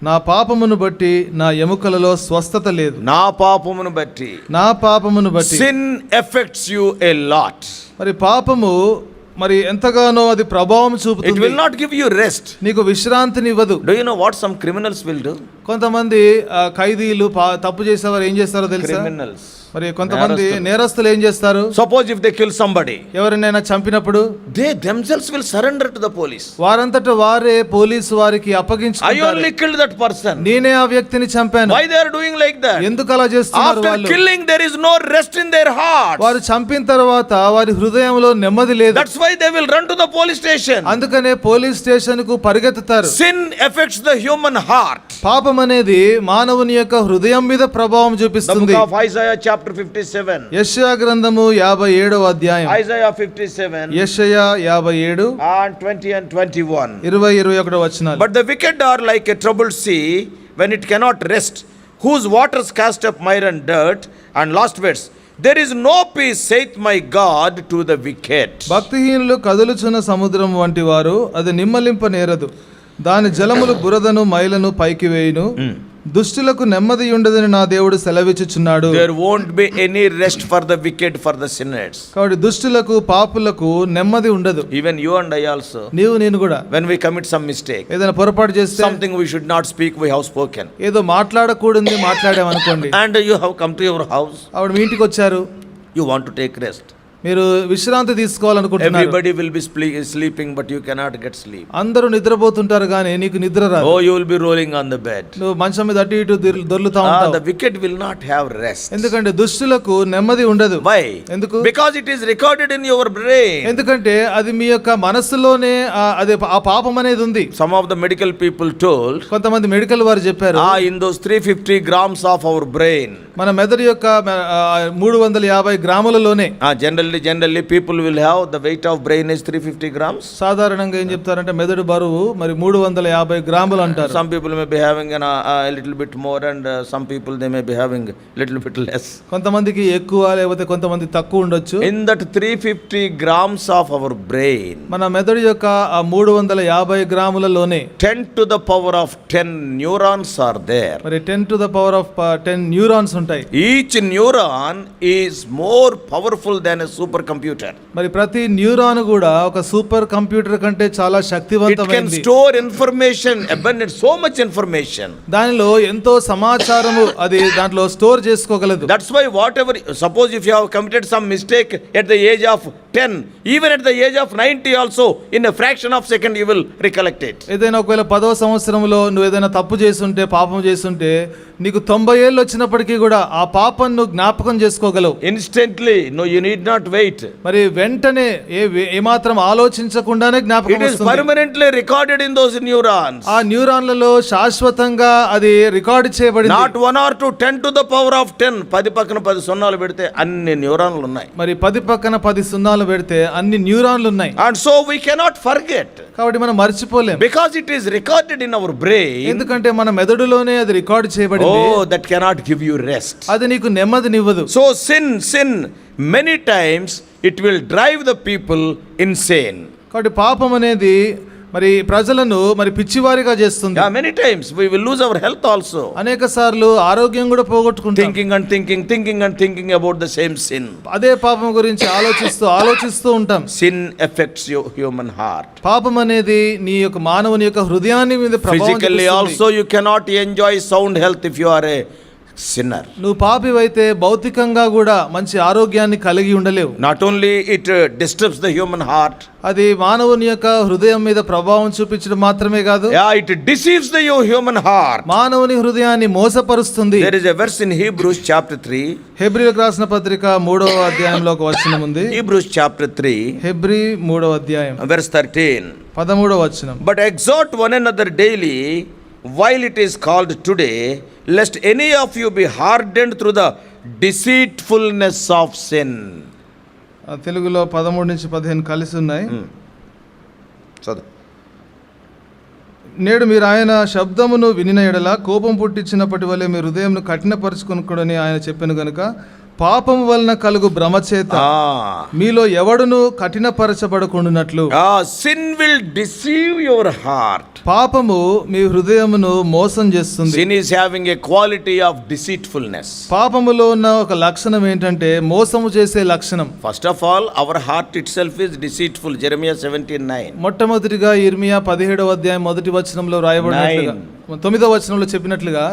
నా పాపమును బట్టి నా ఎముకలలో స్వస్థత లేదు. నా పాపమును బట్టి. నా పాపమును బట్టి. Sin affects you a lot. మరి పాపము మరి ఎంతగానో అది ప్రభావం It చూపుతుంది. will not give you rest. నీకు విశ్రాంతిని ఇవ్వదు. Do you know what some criminals will do? కొంతమంది ఖైదీలు తప్పు చేసేవారు ఏం చేస్తారో తెలుసా? Criminals. మరి కొంతమంది నేరస్తులు ఏం చేస్తారు? Suppose if they kill somebody, ఎవరినైనా చంపినప్పుడు they themselves will surrender to the police. వారంతట వారే పోలీసు వారికి I అప్పగించుకుంటారు. only killed that person. నేనే ఆ వ్యక్తిని చంపాను. Why they are doing like that? ఎందుకు అలా చేస్తున్నారు After వాళ్ళు? killing, there is no rest in their heart. వారు చంపిన తర్వాత వారి హృదయంలో నెమ్మది లేదు. That's why they will run to the police station. అందుకనే పోలీస్ స్టేషన్ కు పరిగెత్తుతారు. Sin affects the human heart. పాపం అనేది మానవుని యొక్క హృదయం మీద ప్రభావం The చూపిస్తుంది. book of Isaiah chapter 57. యెషయా గ్రంథము 57వ అధ్యాయం. Isaiah 57 యెషయా 57 and 20 and 21. 20-21 వచనాలు. But the wicked are like a troubled sea when it cannot rest, whose waters cast up mire and dirt. And last verse, there is no peace, saith my God, to the wicked. భక్తిహీనులు కదులుచున్న సముద్రం వంటి వారు అది నిమ్మలింప నేరదు, దాని జలములు బురదను మైలను పైకి వేయును, దుష్టులకు నెమ్మది ఉండదని నా దేవుడు సెలవిచ్చుచున్నాడు. There won't be any rest for the wicked, for the sinners. కాబట్టి దుష్టులకు పాపులకు నెమ్మది ఉండదు. Even you and I also, నీవు నేను కూడా when we commit some mistake, ఏదైనా పొరపాటు చేస్తే, something we should not speak, we have spoken, ఏదో మాట్లాడకూడదు మాట్లాడామనుకోండి, and you have come to your house, ఆవిడ మీ ఇంటికి వచ్చారు, you want to take rest. మీరు విశ్రాంతి తీసుకోవాలనుకుంటున్నారు. Everybody will be sleeping, but you cannot get sleep. అందరూ నిద్రపోతుంటారు కానీ నీకు నిద్ర రాదు. Oh, you will be rolling on the bed. నువ్వు మంచం మీద అటు ఇటు దొర్లుతా ఉంటావు. The wicked will not have rest. ఎందుకంటే దుష్టులకు నెమ్మది ఉండదు. Why? ఎందుకు? Because it is recorded in your brain. ఎందుకంటే అది మీ యొక్క మనస్సులోనే అది ఆ పాపం అనేది ఉంది. Some of the medical people told, కొంతమంది మెడికల్ వారు చెప్పారు, in those 350 grams of our brain, మన మెదడు యొక్క 350 గ్రాములలోనే, generally people will have the weight of brain is 350 grams. సాధారణంగా ఏం చెప్తారంటే మెదడు బరువు మరి 350 గ్రాములు అంటారు. Some people may be having a little bit more, and some people they may be having little bit less. కొంతమందికి ఎక్కువ లేకపోతే కొంతమంది తక్కువ ఉండొచ్చు. In that 350 grams of our brain, మన మెదడు యొక్క 350 గ్రాములలోనే 10 to the power of 10 neurons are there. మరి 10 to the power of 10 neurons ఉంటాయి. Each neuron is more powerful than a super computer. మరి ప్రతి న్యూరాన్ కూడా ఒక సూపర్ కంప్యూటర్ కంటే చాలా It can శక్తివంతమైనది. store information, abundant, so much information. దానిలో ఎంతో సమాచారము అది దాంట్లో store చేసుకోగలదు. That's why whatever, suppose if you have committed some mistake at the age of 10, even at the age of 90 also, in a fraction of second you will recollect it. ఏదైనా ఒకవేళ 10వ సంవత్సరంలో నువ్వు ఏదైనా తప్పు చేసుంటే, పాపం చేసుంటే, నీకు 90 ఏళ్ళు వచ్చినప్పటికీ కూడా ఆ పాపం నువ్వు జ్ఞాపకం చేసుకోగలవు. Instantly, no, you need not wait. మరి వెంటనే ఏమాత్రం ఆలోచించకుండానే జ్ఞాపకం It is వస్తుంది. permanently recorded in those neurons. ఆ న్యూరాన్లలో శాశ్వతంగా అది రికార్డు చేయబడింది. Not 1 or 2, 10 to the power of 10. 10 పక్కన 10 సున్నాలు పెడితే అన్ని న్యూరాన్లు ఉన్నాయి. మరి 10 పక్కన 10 సున్నాలు పెడితే అన్ని న్యూరాన్లు ఉన్నాయి. And so we cannot forget. కాబట్టి మనం మర్చిపోలేం. Because it is recorded in our brain. ఎందుకంటే మన మెదడులోనే అది రికార్డు చేయబడింది. Oh, that cannot give you rest. అది నీకు నెమ్మదినివ్వదు. So sin many times it will drive the people insane. కాబట్టి పాపం అనేది మరి ప్రజలను మరి పిచ్చివారిగా చేస్తుంది. Yeah, many times we will lose our health also. అనేక సార్లు ఆరోగ్యం కూడా పోగొట్టుకుంటాం. Thinking about the same sin. అదే పాపం గురించి ఆలోచిస్తూ ఉంటాం. Sin affects your human heart. పాపం అనేది నీ యొక్క మానవుని యొక్క హృదయాన్ని మీద ప్రభావం Physically చూపిస్తుంది. also you cannot enjoy sound health if you are a sinner. నువ్వు పాపివైతే భౌతికంగా కూడా మంచి ఆరోగ్యాన్ని కలిగి ఉండలేవు. Not only it disturbs the human heart. అది మానవుని యొక్క హృదయం మీద ప్రభావం చూపించడం మాత్రమే కాదు. Yeah, it deceives the human heart. మానవుని హృదయాన్ని మోసపరుస్తుంది. There is a verse in Hebrews chapter 3. హెబ్రీయులకు రాసిన పత్రిక 3వ అధ్యాయంలో ఒక వచనం ఉంది. Hebrews chapter 3. హెబ్రీ 3వ అధ్యాయం verse 13. 13వ వచనం. But exhort one another daily while it is called today, lest any of you be hardened through the deceitfulness of sin. తెలుగులో 13 నుంచి 15 కలిసి ఉన్నాయి. చదువు. నేడు మీరు ఆయన శబ్దమును వినిన ఎడల కోపం పుట్టించినప్పటి వలె మీ హృదయంను కఠినపరుచుకొనుకొనని ఆయన చెప్పెను గనుక పాపము వలన కలుగు భ్రమ చేత మీలో ఎవడును కఠినపరచబడకుండునట్లు. Sin will deceive your heart. పాపము మీ హృదయమును మోసం చేస్తుంది. Sin is having a quality of deceitfulness. పాపములో ఉన్న ఒక లక్షణం ఏంటంటే మోసము చేసే లక్షణం. First of all, our heart itself is deceitful. Jeremiah 17:9. మొట్టమొదటిగా ఇర్మియా 17వ అధ్యాయం మొదటి వచనంలో రాయబడినట్లుగా 9వ వచనంలో చెప్పినట్లుగా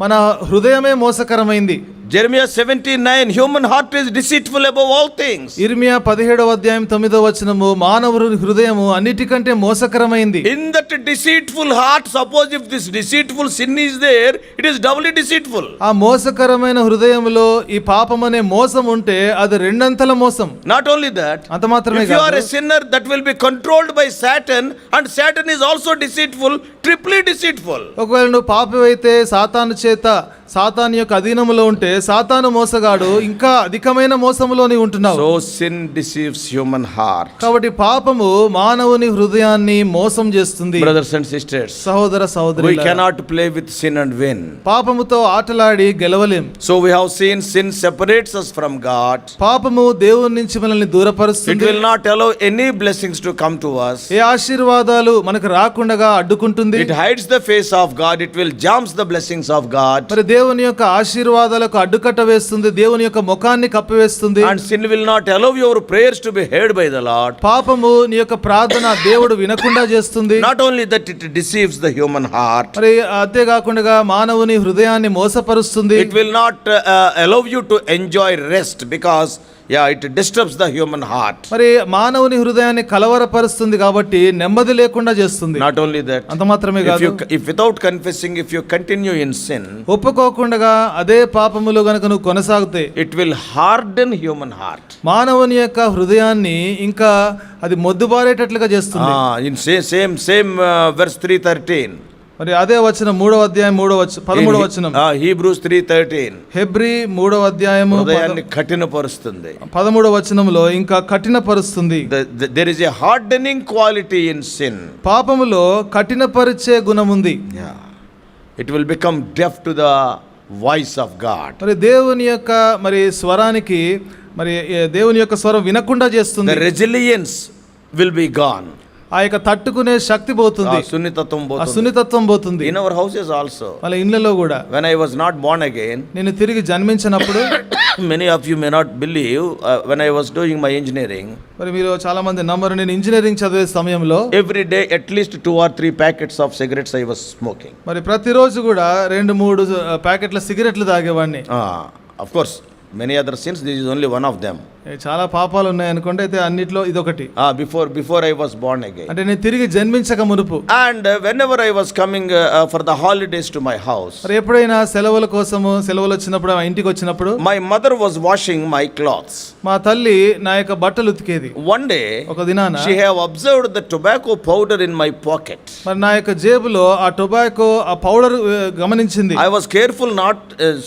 మన హృదయమే మోసకరమైంది. Jeremiah 17:9, human heart is deceitful above all things. ఇర్మియా 17వ అధ్యాయం 9వ వచనము మానవుని హృదయము అన్నిటికంటే మోసకరమైంది. In that deceitful heart, suppose if this deceitful sin is there, it is doubly deceitful. ఆ మోసకరమైన హృదయములో ఈ పాపం అనే మోసం ఉంటే అది రెండంతల మోసం. Not only that, అంత మాత్రమే if you are కాదు, a sinner, that will be controlled by Satan, and Satan is also deceitful, triply deceitful. ఒకవేళ నువ్వు పాపివైతే సాతాను చేత సాతాను యొక్క అధీనములో ఉంటే సాతాను మోసగాడు ఇంకా అధికమైన మోసములో నీవు ఉంటున్నావు. So sin deceives human heart. కాబట్టి పాపము మానవుని హృదయాన్ని మోసం చేస్తుంది. Brothers and sisters, సహోదర we సహోదరులారా, cannot play with sin and win. పాపముతో ఆటలాడి గెలవలేం. So we have seen sin separates us from God. పాపము దేవుని నుంచి మనల్ని It దూరపరుస్తుంది. will not allow any blessings to come to us. ఏ ఆశీర్వాదాలు మనకు రాకుండా అడ్డుకుంటుంది. It hides the face of God. It will jumps the blessings of God. మరి దేవుని యొక్క ఆశీర్వాదాలకు అడ్డుకట్ట వేస్తుంది. దేవుని యొక్క ముఖాన్ని కప్పివేస్తుంది. And sin will not allow your prayers to be heard by the Lord. పాపము నీ యొక్క ప్రార్థన దేవుడు వినకుండా చేస్తుంది. Not only that, it deceives the human heart. మరి అంతేకాకుండా మానవుని హృదయాన్ని మోసపరుస్తుంది. It will not allow you to enjoy rest because it disturbs the human heart. మరి మానవుని హృదయాన్ని కలవరపరుస్తుంది కాబట్టి నెమ్మది లేకుండా చేస్తుంది. Not only that, అంత మాత్రమే కాదు, if without confessing, if you continue in sin, ఒప్పుకోకుండా అదే పాపములో గనుక నువ్వు కొనసాగితే it will harden human heart. మానవుని యొక్క హృదయాన్ని ఇంకా అది మొద్దుబారేటట్లుగా చేస్తుంది. In same verse 3:13. మరి అదే వచనం 3వ అధ్యాయం 13వ వచనం. Hebrews 3:13. హెబ్రీ 3వ అధ్యాయము హృదయాన్ని కఠినపరుస్తుంది. 13వ వచనంలో ఇంకా కఠినపరుస్తుంది. There is a hardening quality in sin. పాపములో కఠినపరిచే గుణం ఉంది. It will become deaf to the voice of God. మరి దేవుని యొక్క మరి స్వరానికి మరి దేవుని యొక్క స్వరం వినకుండా చేస్తుంది. The resilience will be gone. ఆ యొక్క తట్టుకునే శక్తి పోతుంది. సున్నితత్వం పోతుంది. In our houses also, వాళ్ళ ఇళ్ళలో కూడా when I was not born again, నేను తిరిగి జన్మించినప్పుడు Many of you may not believe, when I was doing my engineering, మరి మీరు చాలా మంది నమ్మరు, నేను ఇంజనీరింగ్ చదివే సమయంలో every day at least 2 or 3 packets of cigarettes I was smoking. మరి ప్రతిరోజు కూడా 2-3 ప్యాకెట్ల సిగరెట్లు తాగేవాడిని. Of course, many other sins, this is only one of them. చాలా పాపాలు ఉన్నాయి అనుకోండి, అయితే అన్నిట్లో ఇదొకటి. Before I was born again. అంటే నేను తిరిగి జన్మించక మునుపు. And whenever I was coming for the holidays to my house, మరి ఎప్పుడైనా సెలవుల కోసము సెలవులు వచ్చినప్పుడు మా ఇంటికి వచ్చినప్పుడు my mother was washing my clothes. మా తల్లి నా యొక్క బట్టలు ఉతికేది. One day, ఒక దినాన she have observed the tobacco powder in my pocket. మరి నా యొక్క జేబులో ఆ టొబాకో ఆ పౌడర్ గమనించింది. I was careful not,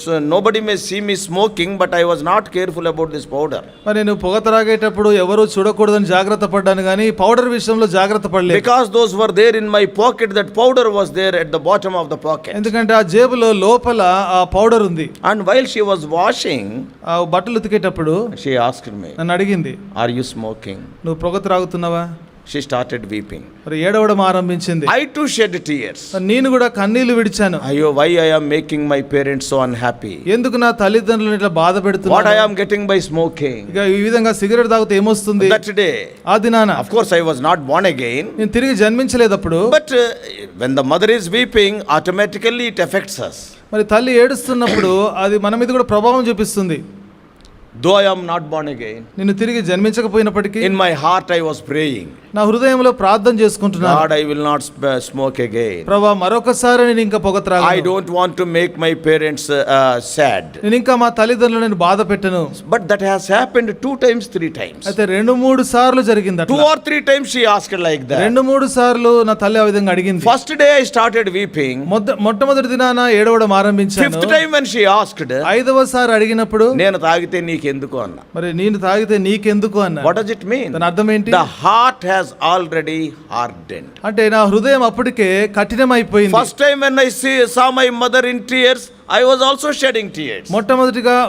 so nobody may see me smoking, but I was not careful about this powder. మరి నేను పొగ త్రాగేటప్పుడు ఎవరు చూడకూడదని జాగ్రత్త పడ్డాను, కానీ పౌడర్ విషయంలో జాగ్రత్త పడలేదు. Because those were there in my pocket, that powder was there at the bottom of the pocket. ఎందుకంటే ఆ జేబులో లోపల ఆ పౌడర్ ఉంది. And while she was washing, ఆ బట్టలు ఉతికేటప్పుడు she asked me, నన్ను అడిగింది, are you smoking? నువ్వు పొగ త్రాగుతున్నావా? She started weeping. మరి ఏడవడం ఆరంభించింది. I too shed tears. నేను కూడా కన్నీళ్లు విడిచాను. అయ్యో, why I am making my parents so unhappy? ఎందుకు నా తల్లిదండ్రులను ఇట్లా బాధ పెడుతున్నాను? What I am getting by smoking? ఇక ఈ విధంగా సిగరెట్ తాగితే ఏమొస్తుంది? That day, ఆ దినాన of course I was not born again. నేను తిరిగి జన్మించలేదప్పుడు. But when the mother is weeping, automatically it affects us. మరి తల్లి ఏడుస్తున్నప్పుడు అది మన మీద కూడా ప్రభావం చూపిస్తుంది. Though I am not born again, నిన్ను తిరిగి జన్మించకపోయినప్పటికీ in my heart I was praying, నా హృదయంలో ప్రార్థన చేసుకుంటున్నాను, God, I will not smoke again. ప్రభువా, మరొకసారి నేను ఇంకా పొగ త్రాగను. I don't want to make my parents sad. నేను ఇంకా మా తల్లిదండ్రులను నేను బాధ పెట్టను. But that has happened 2 times, 3 times. అయితే 2-3 సార్లు జరిగింది. 2 or 3 times she asked like that. 2-3 సార్లు నా తల్లి ఆ విధంగా అడిగింది. First day I started weeping. మొట్టమొదటి దినాన ఏడవడం ఆరంభించాను. 5th time when she asked, 5వ సారి అడిగినప్పుడు, నేను తాగితే నీకెందుకు అన్నా. మరి నేను తాగితే నీకెందుకు అన్నా. What does it mean? దాని అర్థం ఏంటి? The heart has already hardened. అంటే నా హృదయం అప్పటికే కఠినమైపోయింది. First time when I saw my mother in tears, I was also shedding tears.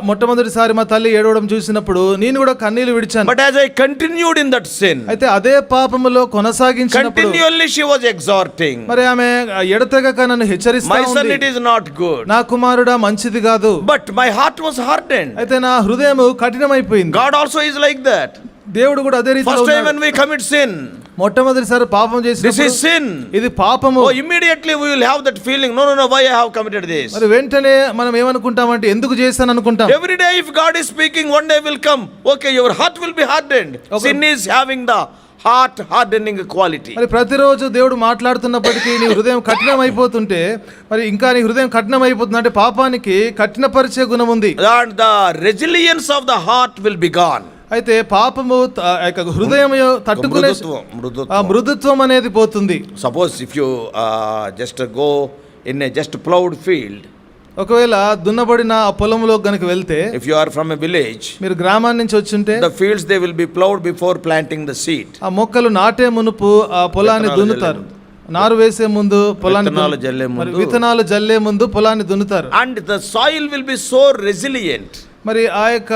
మొట్టమొదటిసారి మా తల్లి ఏడవడం చూసినప్పుడు నేను కూడా కన్నీళ్లు విడిచాను. But as I continued in that sin, అయితే అదే పాపములో కొనసాగించినప్పుడు continually she was exhorting, మరి ఆమె ఎడతెగక నన్ను హెచ్చరిస్తా my son, ఉంది. it is not good. నా కుమారుడా, మంచిది కాదు. But my heart was hardened. అయితే నా హృదయం కఠినమైపోయింది. God also is like that. దేవుడు కూడా అదే రీతిలో First time ఉన్నాడు. when we commit sin, మొట్టమొదటిసారి పాపం this చేసినప్పుడు is sin. ఇది పాపము. Oh, immediately we will have that feeling, no, why I have committed this? మరి వెంటనే మనం ఏమనుకుంటామంటే ఎందుకు చేస్తాను అనుకుంటాం. Every day if God is speaking, one day will come, okay, your heart will be hardened. Sin is having the heart hardening quality. మరి ప్రతిరోజు దేవుడు మాట్లాడుతున్నప్పటికీ నీ హృదయం కఠినం అయిపోతుంటే, మరి ఇంకా నీ హృదయం కఠినం అయిపోతుంది అంటే పాపానికి కఠినపరిచే గుణం ఉంది. And the resilience of the heart will be gone. అయితే పాపము హృదయం తట్టుకునే మృదుత్వం అనేది పోతుంది. Suppose if you just go in a just plowed field, ఒకవేళ దున్నబడిన ఆ పొలంలో గనుక వెళ్తే, if you are from a village, మీరు గ్రామాన్ని నుంచి వచ్చుంటే, the fields they will be plowed before planting the seed. ఆ మొక్కలు నాటే మునుపు ఆ పొలాన్ని దున్నుతారు. నారు వేసే ముందు పొలాన్ని, విత్తనాలు జల్లే ముందు పొలాన్ని దున్నుతారు. And the soil will be so resilient. మరి ఆ యొక్క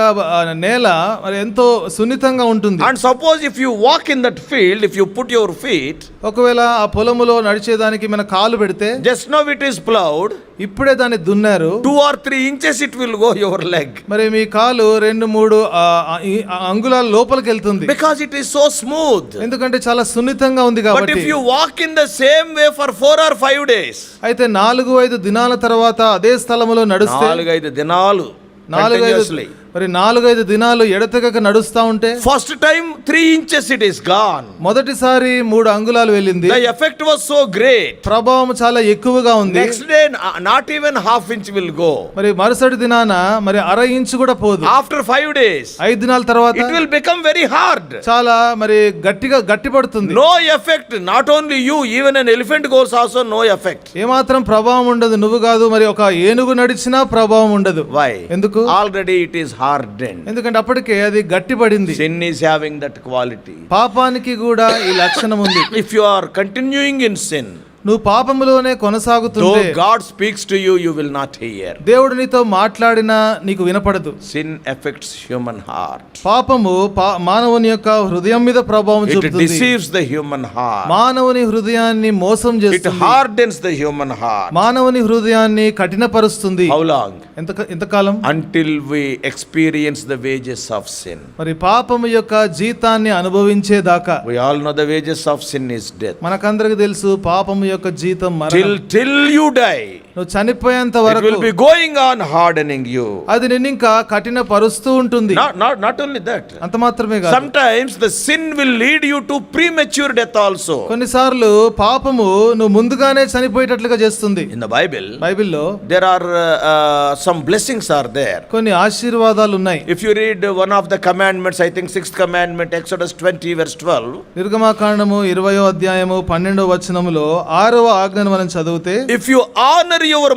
నేల మరి ఎంతో సున్నితంగా ఉంటుంది. And suppose if you walk in that field, if you put your feet, ఒకవేళ ఆ పొలములో నడిచేదానికి మన కాలు పెడితే, just now it is plowed, ఇప్పుడే దాన్ని దున్నారు, 2 or 3 inches it will go your leg. మరి మీ కాలు 2-3 అంగుళాల లోపలికి వెళ్తుంది. Because it is so smooth. ఎందుకంటే చాలా సున్నితంగా ఉంది కాబట్టి. But if you walk in the same way for 4 or 5 days, అయితే 4-5 దినాల తర్వాత అదే స్థలములో నడుస్తే, 4-5 దినాలు 4-5 దినాలు ఎడతెగక నడుస్తా ఉంటే, first time 3 inches it is gone. మొదటిసారి 3 అంగుళాలు వెళ్ళింది. The effect was so great. ప్రభావం చాలా ఎక్కువగా ఉంది. Next day not even half inch will go. మరి మరుసటి దినాన మరి 1/2 ఇంచు కూడా పోదు. After 5 days, 5 దినాల తర్వాత it will become very hard. చాలా మరి గట్టిపడుతుంది. No effect. Not only you, even an elephant goes also no effect. ఏమాత్రం ప్రభావం ఉండదు. నువ్వు కాదు, మరి ఒక ఏనుగు నడిచినా ప్రభావం ఉండదు. Why? ఎందుకు? Already it is hardened. ఎందుకంటే అప్పటికే అది గట్టిపడింది. Sin is having that quality. పాపానికి కూడా ఈ లక్షణం ఉంది. If you are continuing in sin, నువ్వు పాపములోనే కొనసాగుతుంటే though God speaks to you, you will not hear. దేవుడు నీతో మాట్లాడినా నీకు వినపడదు. Sin affects human heart. పాపము మానవుని యొక్క హృదయం మీద ప్రభావం It చూపుతుంది. deceives the human heart. మానవుని హృదయాన్ని మోసం It చేస్తుంది. hardens the human heart. మానవుని హృదయాన్ని కఠినపరుస్తుంది. How long? ఎంతకాలం? Until we experience the wages of sin. మరి పాపము యొక్క జీతాన్ని అనుభవించేదాకా. We all know the wages of sin is death. మనకందరికి తెలుసు పాపము యొక్క జీతం మరణం. Till you die, నువ్వు చనిపోయేంత it వరకు will be going on hardening you. అది నిన్ను ఇంకా కఠినపరుస్తూ ఉంటుంది. Not only that. అంత మాత్రమే కాదు. Sometimes the sin will lead you to premature death also. కొన్నిసార్లు పాపము నువ్వు ముందుగానే చనిపోయేటట్లుగా చేస్తుంది. In the Bible, బైబిల్లో there are some blessings are there. కొన్ని ఆశీర్వాదాలు ఉన్నాయి. If you read one of the commandments, I think 6th commandment, Exodus 20 verse 12. నిర్గమకాండము 20వ అధ్యాయము 12వ వచనములో 6వ ఆజ్ఞను మనం చదివితే, If you honor your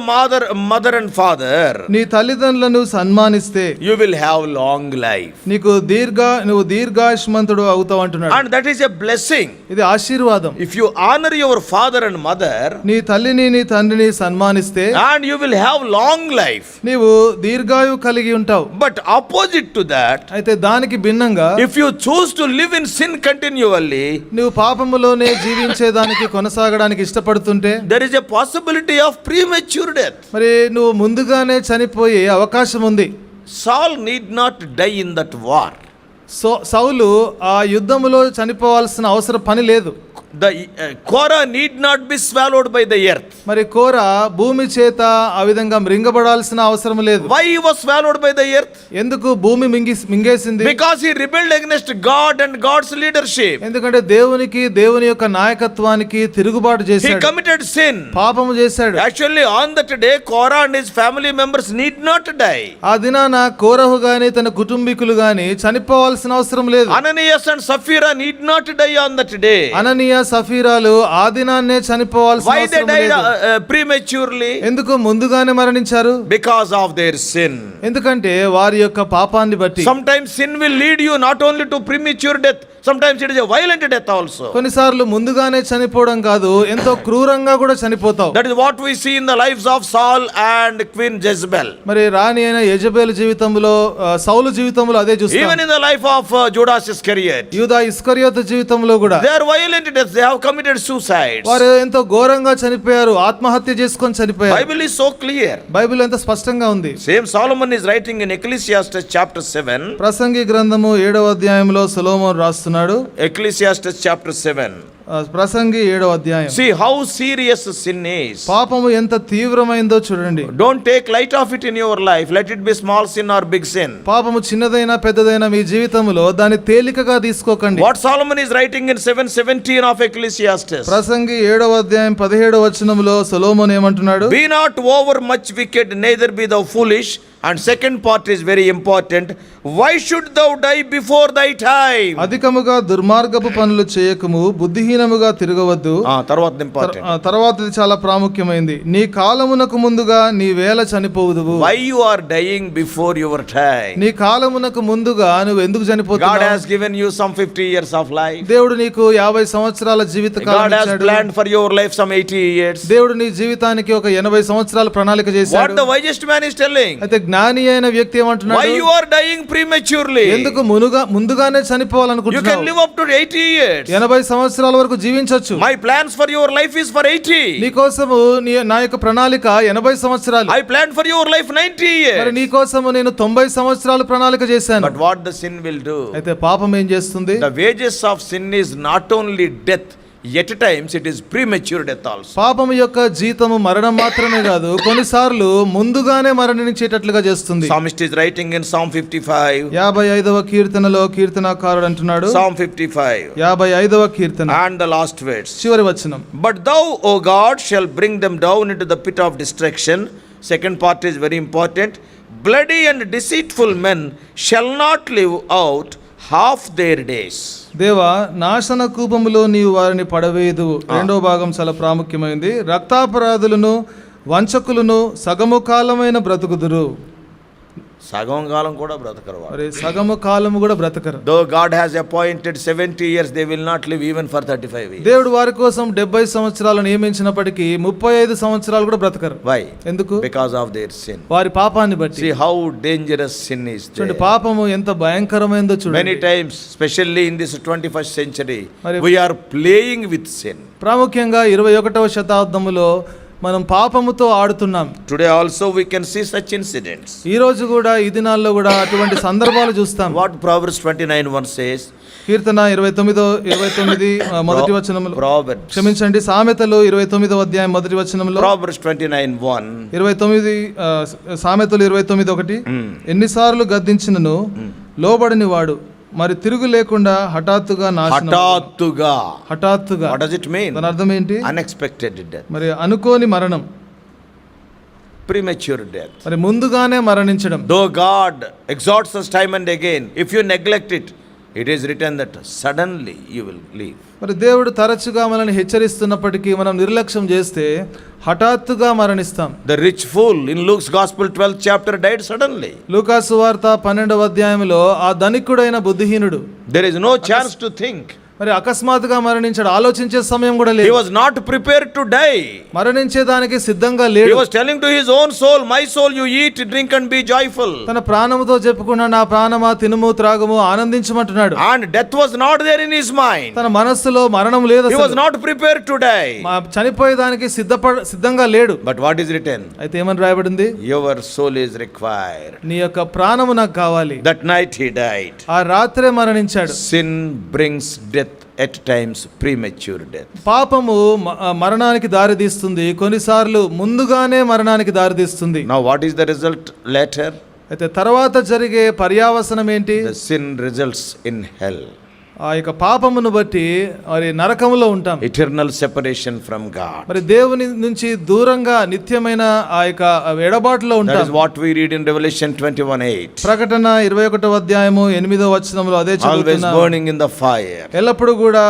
mother and father, నీ తల్లిదండ్రులను సన్మానిస్తే you will have long life. నువ్వు దీర్ఘాయుష్మంతుడు అవుతావు అంటున్నాడు. And that is a blessing. ఇది ఆశీర్వాదం. If you honor your father and mother, నీ తల్లిని నీ తండ్రిని సన్మానిస్తే and you will have long life. నీవు దీర్ఘాయు కలిగి ఉంటావు. But opposite to that, అయితే దానికి భిన్నంగా if you choose to live in sin continually, నువ్వు పాపములోనే జీవించేదానికి కొనసాగడానికి ఇష్టపడుతుంటే there is a possibility of premature death. మరి నువ్వు ముందుగానే చనిపోయే అవకాశం ఉంది. Saul need not die in that war. సౌలు ఆ యుద్ధములో చనిపోవాల్సిన అవసరం పని లేదు. The Korah need not be swallowed by the earth. మరి కోర భూమి చేత ఆ విధంగా మృంగబడాల్సిన అవసరం లేదు. Why he was swallowed by the earth? ఎందుకు భూమి మింగేసింది? Because he rebelled against God and God's leadership. ఎందుకంటే దేవుని యొక్క నాయకత్వానికి తిరుగుబాటు He చేశాడు. committed sin. పాపము చేశాడు. Actually, on that day, Korah and his family members need not die. ఆ దినాన కోరహు గాని తన కుటుంబీకులు గాని చనిపోవాల్సిన అవసరం లేదు. Ananias and Sapphira need not die on that day. అననీయ సఫీరాలు ఆ దినాన్నే చనిపోవాల్సిన Why they అవసరం died లేదు. prematurely? ఎందుకు ముందుగానే మరణించారు? Because of their sin. ఎందుకంటే వారి యొక్క పాపాన్ని బట్టి. Sometimes sin will lead you not only to premature death, sometimes it is a violent death also. కొన్నిసార్లు ముందుగానే చనిపోవడం కాదు, ఎంతో క్రూరంగా కూడా చనిపోతావు. That is what we see in the lives of Saul and Queen Jezebel. మరి రాణి అయిన యెజబెల్ జీవితంలో, సౌలు జీవితంలో అదే చూస్తాం. Even in the life of Judas Iscariot, యూదా ఇస్కరియోతు జీవితంలో కూడా they are violent deaths. They have committed suicides. వారు ఎంతో ఘోరంగా చనిపోయారు, ఆత్మహత్య చేసుకొని చనిపోయారు. Bible is so clear. Bible ఎంత స్పష్టంగా ఉంది. Same Solomon is writing in Ecclesiastes chapter 7. ప్రసంగి గ్రంథము 7వ అధ్యాయంలో సొలొమోను రాస్తున్నాడు. Ecclesiastes chapter 7. ప్రసంగి 7వ అధ్యాయం. See how serious sin is. పాపము ఎంత తీవ్రమైందో చూడండి. Don't take light of it in your life. Let it be small sin or big sin. పాపము చిన్నదైనా పెద్దదైనా మీ జీవితంలో దాన్ని తేలికగా తీసుకోకండి. What Solomon is writing in 7:17 of Ecclesiastes. ప్రసంగి 7వ అధ్యాయం 17వ వచనంలో సొలొమోను ఏమంటున్నాడు? Be not over much wicked, neither be thou foolish. And second part is very important. Why should thou die before thy time? అధికముగా దుర్మార్గపు పనులు చేయకము, బుద్ధిహీనముగా తిరగవద్దు. తర్వాత important. తర్వాతది చాలా ప్రాముఖ్యమైంది. నీ కాలమునకు ముందుగా నీ వేళ చనిపోవుదువు. Why you are dying before your time? నీ కాలమునకు ముందుగా నువ్వు ఎందుకు చనిపోతున్నావు? God has given you some 50 years of life. దేవుడు నీకు 50 సంవత్సరాల జీవిత కాలం God has ఇచ్చాడు. planned for your life some 80 years. దేవుడు నీ జీవితానికి ఒక 80 సంవత్సరాల ప్రణాళిక చేశాడు. What the wisest man is telling? అయితే జ్ఞాని అయిన వ్యక్తి ఏమంటున్నాడు? Why you are dying prematurely? ఎందుకు ముందుగానే చనిపోవాలనుకుంటున్నావు? You can live up to 80 years. 80 సంవత్సరాల వరకు జీవించొచ్చు. My plans for your life is for 80. నీ కోసము నా యొక్క ప్రణాళిక 80 సంవత్సరాలు. I planned for your life 90 years. మరి నీ కోసము నేను 90 సంవత్సరాల ప్రణాళిక చేశాను. But what the sin will do? అయితే పాపం ఏం చేస్తుంది? The wages of sin is not only death, yet at times it is premature death also. పాపము యొక్క జీతము మరణం మాత్రమే కాదు, కొన్నిసార్లు ముందుగానే మరణించేటట్లుగా చేస్తుంది. Psalmist is writing in Psalm 55. 55వ కీర్తనలో కీర్తనాకారుడు అంటున్నాడు. Psalm 55. 55వ Keerthana And the last words. చివరి వచనం. But thou, O God, shall bring them down into the pit of destruction. Second part is very important. Bloody and deceitful men shall not live out half their days. దేవా, నాశన కూపములో నీవు వారిని పడవేయదు. రెండో భాగం చాలా ప్రాముఖ్యమైనది. రక్తాపరాధులను వంచకులను సగము కాలమైన బ్రతుకుదురు. సగం కాలం కూడా బ్రతకరు వాళ్ళు. మరి సగము కాలము కూడా బ్రతకరు. Though God has appointed 70 years, they will not live even for 35 years. దేవుడు వారి కోసం 70 సంవత్సరాలు నియమించినప్పటికీ 35 సంవత్సరాలు కూడా బ్రతకరు. Why? ఎందుకు? Because of their sin. వారి పాపాన్ని బట్టి. See how dangerous sin is there. చూడండి పాపము ఎంత భయంకరమైందో చూడండి. Many times, especially in this 21st century, మరి we are playing with sin. ప్రాముఖ్యంగా 21వ శతాబ్దములో మనం పాపముతో ఆడుతున్నాం. Today also we can see such incidents. ఈ రోజు కూడా ఈ దినాల్లో కూడా అటువంటి సందర్భాలు చూస్తాం. What Proverbs 29:1 says? కీర్తన 29 మొదటి వచనంలో, Proverbs. క్షమించండి, సామెతలు 29వ అధ్యాయం మొదటి వచనంలో, Proverbs 29:1. 29 సామెతలు 29:1, ఎన్నిసార్లు గద్దించినను లోబడని వాడు మరి తిరుగు లేకుండా హఠాత్తుగా నాశనం. హఠాత్తుగా. What does it mean? దాని అర్థం ఏంటి? Unexpected death. మరి అనుకోని మరణం, premature death. మరి ముందుగానే మరణించడం. Though God exhorts us time and again, if you neglect it, it is written that suddenly you will leave. మరి దేవుడు తరచుగా మనల్ని హెచ్చరిస్తున్నప్పటికీ మనం నిర్లక్ష్యం చేస్తే హఠాత్తుగా మరణిస్తాం. The rich fool in Luke's Gospel 12th chapter died suddenly. లూకా సువార్త 12వ అధ్యాయంలో ఆ ధనికుడైన బుద్ధిహీనుడు, There is no chance to think. మరి అకస్మాత్తుగా మరణించాడు. ఆలోచించే సమయం కూడా లేదు. He was not prepared to die. మరణించేదానికి సిద్ధంగా లేడు. He was telling to his own soul, my soul, you eat, drink and be joyful. తన ప్రాణముతో చెప్పుకున్న నా ప్రాణమా తినుము త్రాగుము ఆనందించమంటున్నాడు. And death was not there in his mind. తన మనస్సులో మరణం లేదు. He was not prepared to die. చనిపోయేదానికి సిద్ధంగా లేడు. But what is written? అయితే ఏమని రాయబడింది? Your soul is required. నీ యొక్క ప్రాణము నాకు కావాలి. That night he died. ఆ రాత్రే మరణించాడు. Sin brings death, at times premature death. పాపము మరణానికి దారితీస్తుంది, కొన్నిసార్లు ముందుగానే మరణానికి దారితీస్తుంది. Now what is the result later? అయితే తర్వాత జరిగే పర్యావసనం ఏంటి? The sin results in hell. ఆ యొక్క పాపమును బట్టి మరి నరకములో ఉంటాం. Eternal separation from God. మరి దేవుని నుంచి దూరంగా నిత్యమైన ఆ యొక్క ఎడబాటులో ఉంటాం. That is what we read in Revelation 21:8. ప్రకటన 21వ అధ్యాయము 8వ వచనంలో అదే చదువుతున్నాం. Always burning in the fire. ఎల్లప్పుడూ కూడా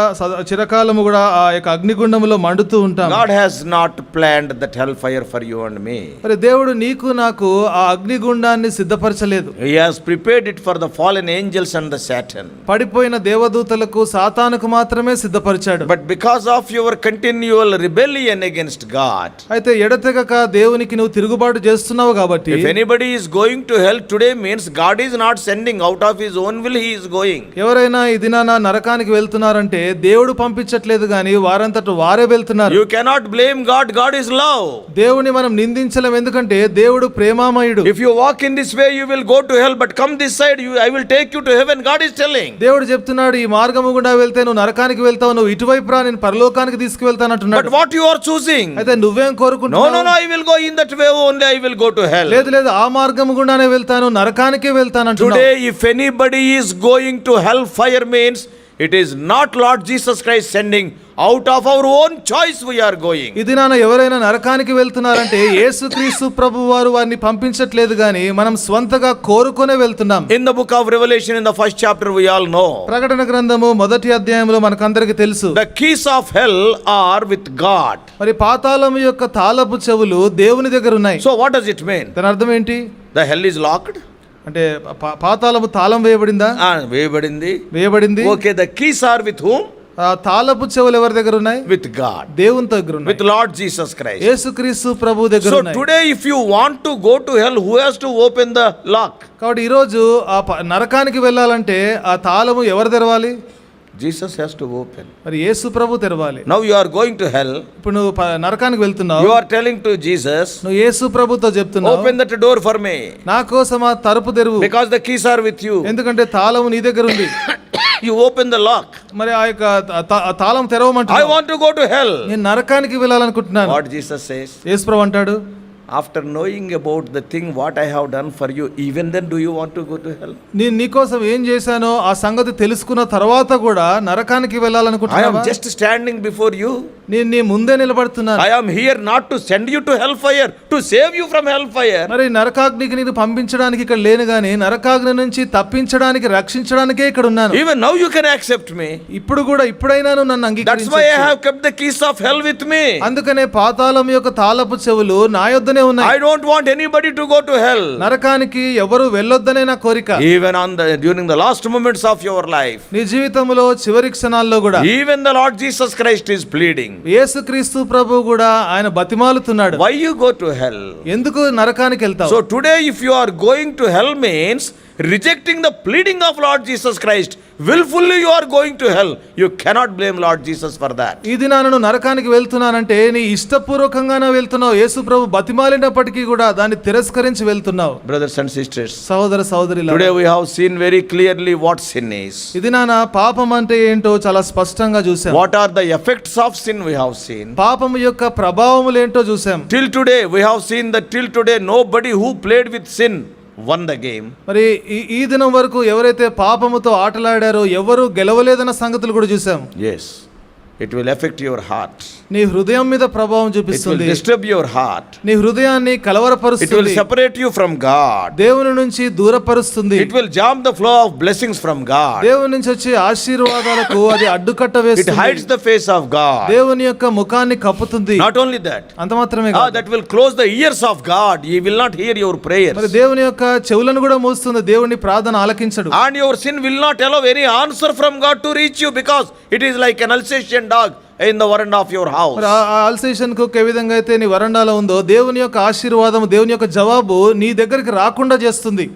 చిరకాలము కూడా ఆ యొక్క అగ్నిగుండములో మండుతూ ఉంటాం. God has not planned that hell fire for you and me. మరి దేవుడు నీకు నాకు ఆ అగ్నిగుండాన్ని సిద్ధపరచలేదు. He has prepared it for the fallen angels and the Satan. పడిపోయిన దేవదూతలకు సాతానుకు మాత్రమే సిద్ధపరిచాడు. But because of your continual rebellion against God, అయితే ఎడతెగక దేవునికి నువ్వు తిరుగుబాటు చేస్తున్నావు కాబట్టి, if anybody is going to hell today, means God is not sending out of his own will, he is going. ఎవరైనా ఈ దినాన నరకానికి వెళ్తున్నారంటే దేవుడు పంపించట్లేదు గాని వారంతట వారే వెళ్తున్నారు. You cannot blame God. God is love. దేవుని మనం నిందించలేం, ఎందుకంటే దేవుడు ప్రేమామయుడు. If you walk in this way, you will go to hell, but come this side, I will take you to heaven. God is telling. దేవుడు చెప్తున్నాడు, ఈ మార్గము గుండా వెళ్తే నువ్వు నరకానికి వెళ్తావు, నువ్వు ఇటువైపు రా, నేను పరలోకానికి తీసుకువెళ్తానంటున్నాడు. But what you are choosing? అయితే నువ్వేం కోరుకుంటున్నావు? No, I will go in that way only, I will go to hell. లేదు ఆ మార్గము గుండానే వెళ్తాను, నరకానికే వెళ్తానంటున్నాడు. Today if anybody is going to hell fire, means it is not Lord Jesus Christ sending, out of our own choice we are going. ఈ దినాన ఎవరైనా నరకానికి వెళ్తున్నారంటే యేసుక్రీస్తు ప్రభువు వారు వారిని పంపించట్లేదు గాని మనం స్వంతగా కోరుకునే వెళ్తున్నాం. In the book of Revelation in the 1st chapter we all know. ప్రకటన గ్రంథము 1వ అధ్యాయంలో మనకందరికీ తెలుసు. The keys of hell are with God. మరి పాతాళం యొక్క తాళపు చెవులు దేవుని దగ్గర ఉన్నాయి. So what does it mean? దాని అర్థం ఏంటి? The hell is locked. అంటే పాతాళము తాళం వేయబడిందా? వేయబడింది. Okay, the keys are with whom? ఆ తాళపు చెవులు ఎవరి దగ్గర ఉన్నాయి? With God. దేవుని దగ్గర ఉన్నాయి. With Lord Jesus Christ. యేసుక్రీస్తు ప్రభువు దగ్గర ఉన్నాయి. So today if you want to go to hell, who has to open the lock? కాబట్టి ఈ రోజు ఆ నరకానికి వెళ్ళాలంటే ఆ తాళము ఎవరు తెరవాలి? Jesus has to open. మరి యేసు ప్రభు తెరవాలి. Now you are going to hell. ఇప్పుడు నువ్వు నరకానికి వెళ్తున్నావు. You are telling to Jesus, నువ్వు యేసు ప్రభుతో చెప్తున్నావు, open that door for me. నా కోసం ఆ తలుపు తెరువు. Because the keys are with you. ఎందుకంటే తాళము నీ దగ్గర ఉంది. You open the lock. మరి ఆ యొక్క తాళం తెరవమంటున్నావు. I want to go to hell. నేను నరకానికి వెళ్ళాలనుకుంటున్నాను. What Jesus says? యేసు ప్రభు అంటాడు, after knowing about the thing what I have done for you, even then do you want to go to hell? నేను నీకోసం ఏం చేశానో ఆ సంగతి తెలుసుకున్న తర్వాత కూడా నరకానికి వెళ్ళాలనుకుంటున్నావా? I am just standing before you. నేను నీ ముందే నిలబడుతున్నాను. I am here not to send you to hellfire, to save you from hellfire. మరి నరకాగ్నికి నేను పంపించడానికి ఇక్కడ లేను గాని నరకాగ్ని నుంచి తప్పించడానికి రక్షించడానికే ఇక్కడ ఉన్నాను. Even now you can accept me. ఇప్పుడు కూడా ఇప్పుడైనా నువ్వు నన్ను That's అంగీకరించు. why I have kept the keys of hell with me. అందుకనే పాతాళం యొక్క తాళపు చెవులు నా యొద్దనే ఉన్నాయి. I don't want anybody to go to hell. నరకానికి ఎవరు వెళ్ళొద్దనే నా కోరిక. Even during the last moments of your life. నీ జీవితంలో చివరి క్షణాల్లో కూడా Even the Lord Jesus Christ is pleading. యేసుక్రీస్తు ప్రభు కూడా ఆయన బతిమాలుతున్నాడు. Why you go to hell? ఎందుకు నరకానికి వెళ్తావు? So today if you are going to hell means rejecting the pleading of Lord Jesus Christ, willfully you are going to hell. You cannot blame Lord Jesus for that. ఇది నేను నరకానికి వెళ్తున్నానంటే నీ ఇష్టపూర్వకంగానే వెళ్తున్నావు. యేసు ప్రభు బతిమాలినప్పటికీ కూడా దాన్ని తిరస్కరించి వెళ్తున్నావు. Brothers and sisters, సహోదర సహోదరులారా, today we have seen very clearly what sin is. ఇది పాపం అంటే ఏంటో చాలా స్పష్టంగా చూసాం. What are the effects of sin we have seen. పాపము యొక్క ప్రభావములేంటో చూసాం. Till today we have seen that till today nobody who played with sin won the game. మరి ఈ దినం వరకు ఎవరైతే పాపముతో ఆటలాడారో ఎవరు గెలవలేదన్న సంగతులు కూడా చూసాం. Yes, it will affect your heart. నీ హృదయం మీద ప్రభావం It will చూపిస్తుంది. disturb your heart. నీ హృదయాన్ని It will కలవరపరుస్తుంది. separate you from God. దేవుని నుంచి దూరపరుస్తుంది. It will jam the flow of blessings from God. దేవుని నుంచి వచ్చే ఆశీర్వాదాలకు అది అడ్డుకట్ట It వేస్తుంది. hides the face of God. దేవుని యొక్క ముఖాన్ని కప్పుతుంది. Not only that, అంత మాత్రమే కాదు, that will close the ears of God. He will not hear your prayers. మరి దేవుని యొక్క చెవులను కూడా మూస్తుంది. దేవుని ప్రార్థన ఆలకించడు. And your sin will not allow any answer from God to reach you because it is like an Alsatian dog in the veranda of your house. మరి ఆ Alsatian కుక్క ఏ విధంగా అయితే నీ వరండాలో ఉందో దేవుని యొక్క ఆశీర్వాదం దేవుని యొక్క జవాబు నీ దగ్గరికి రాకుండా చేస్తుంది.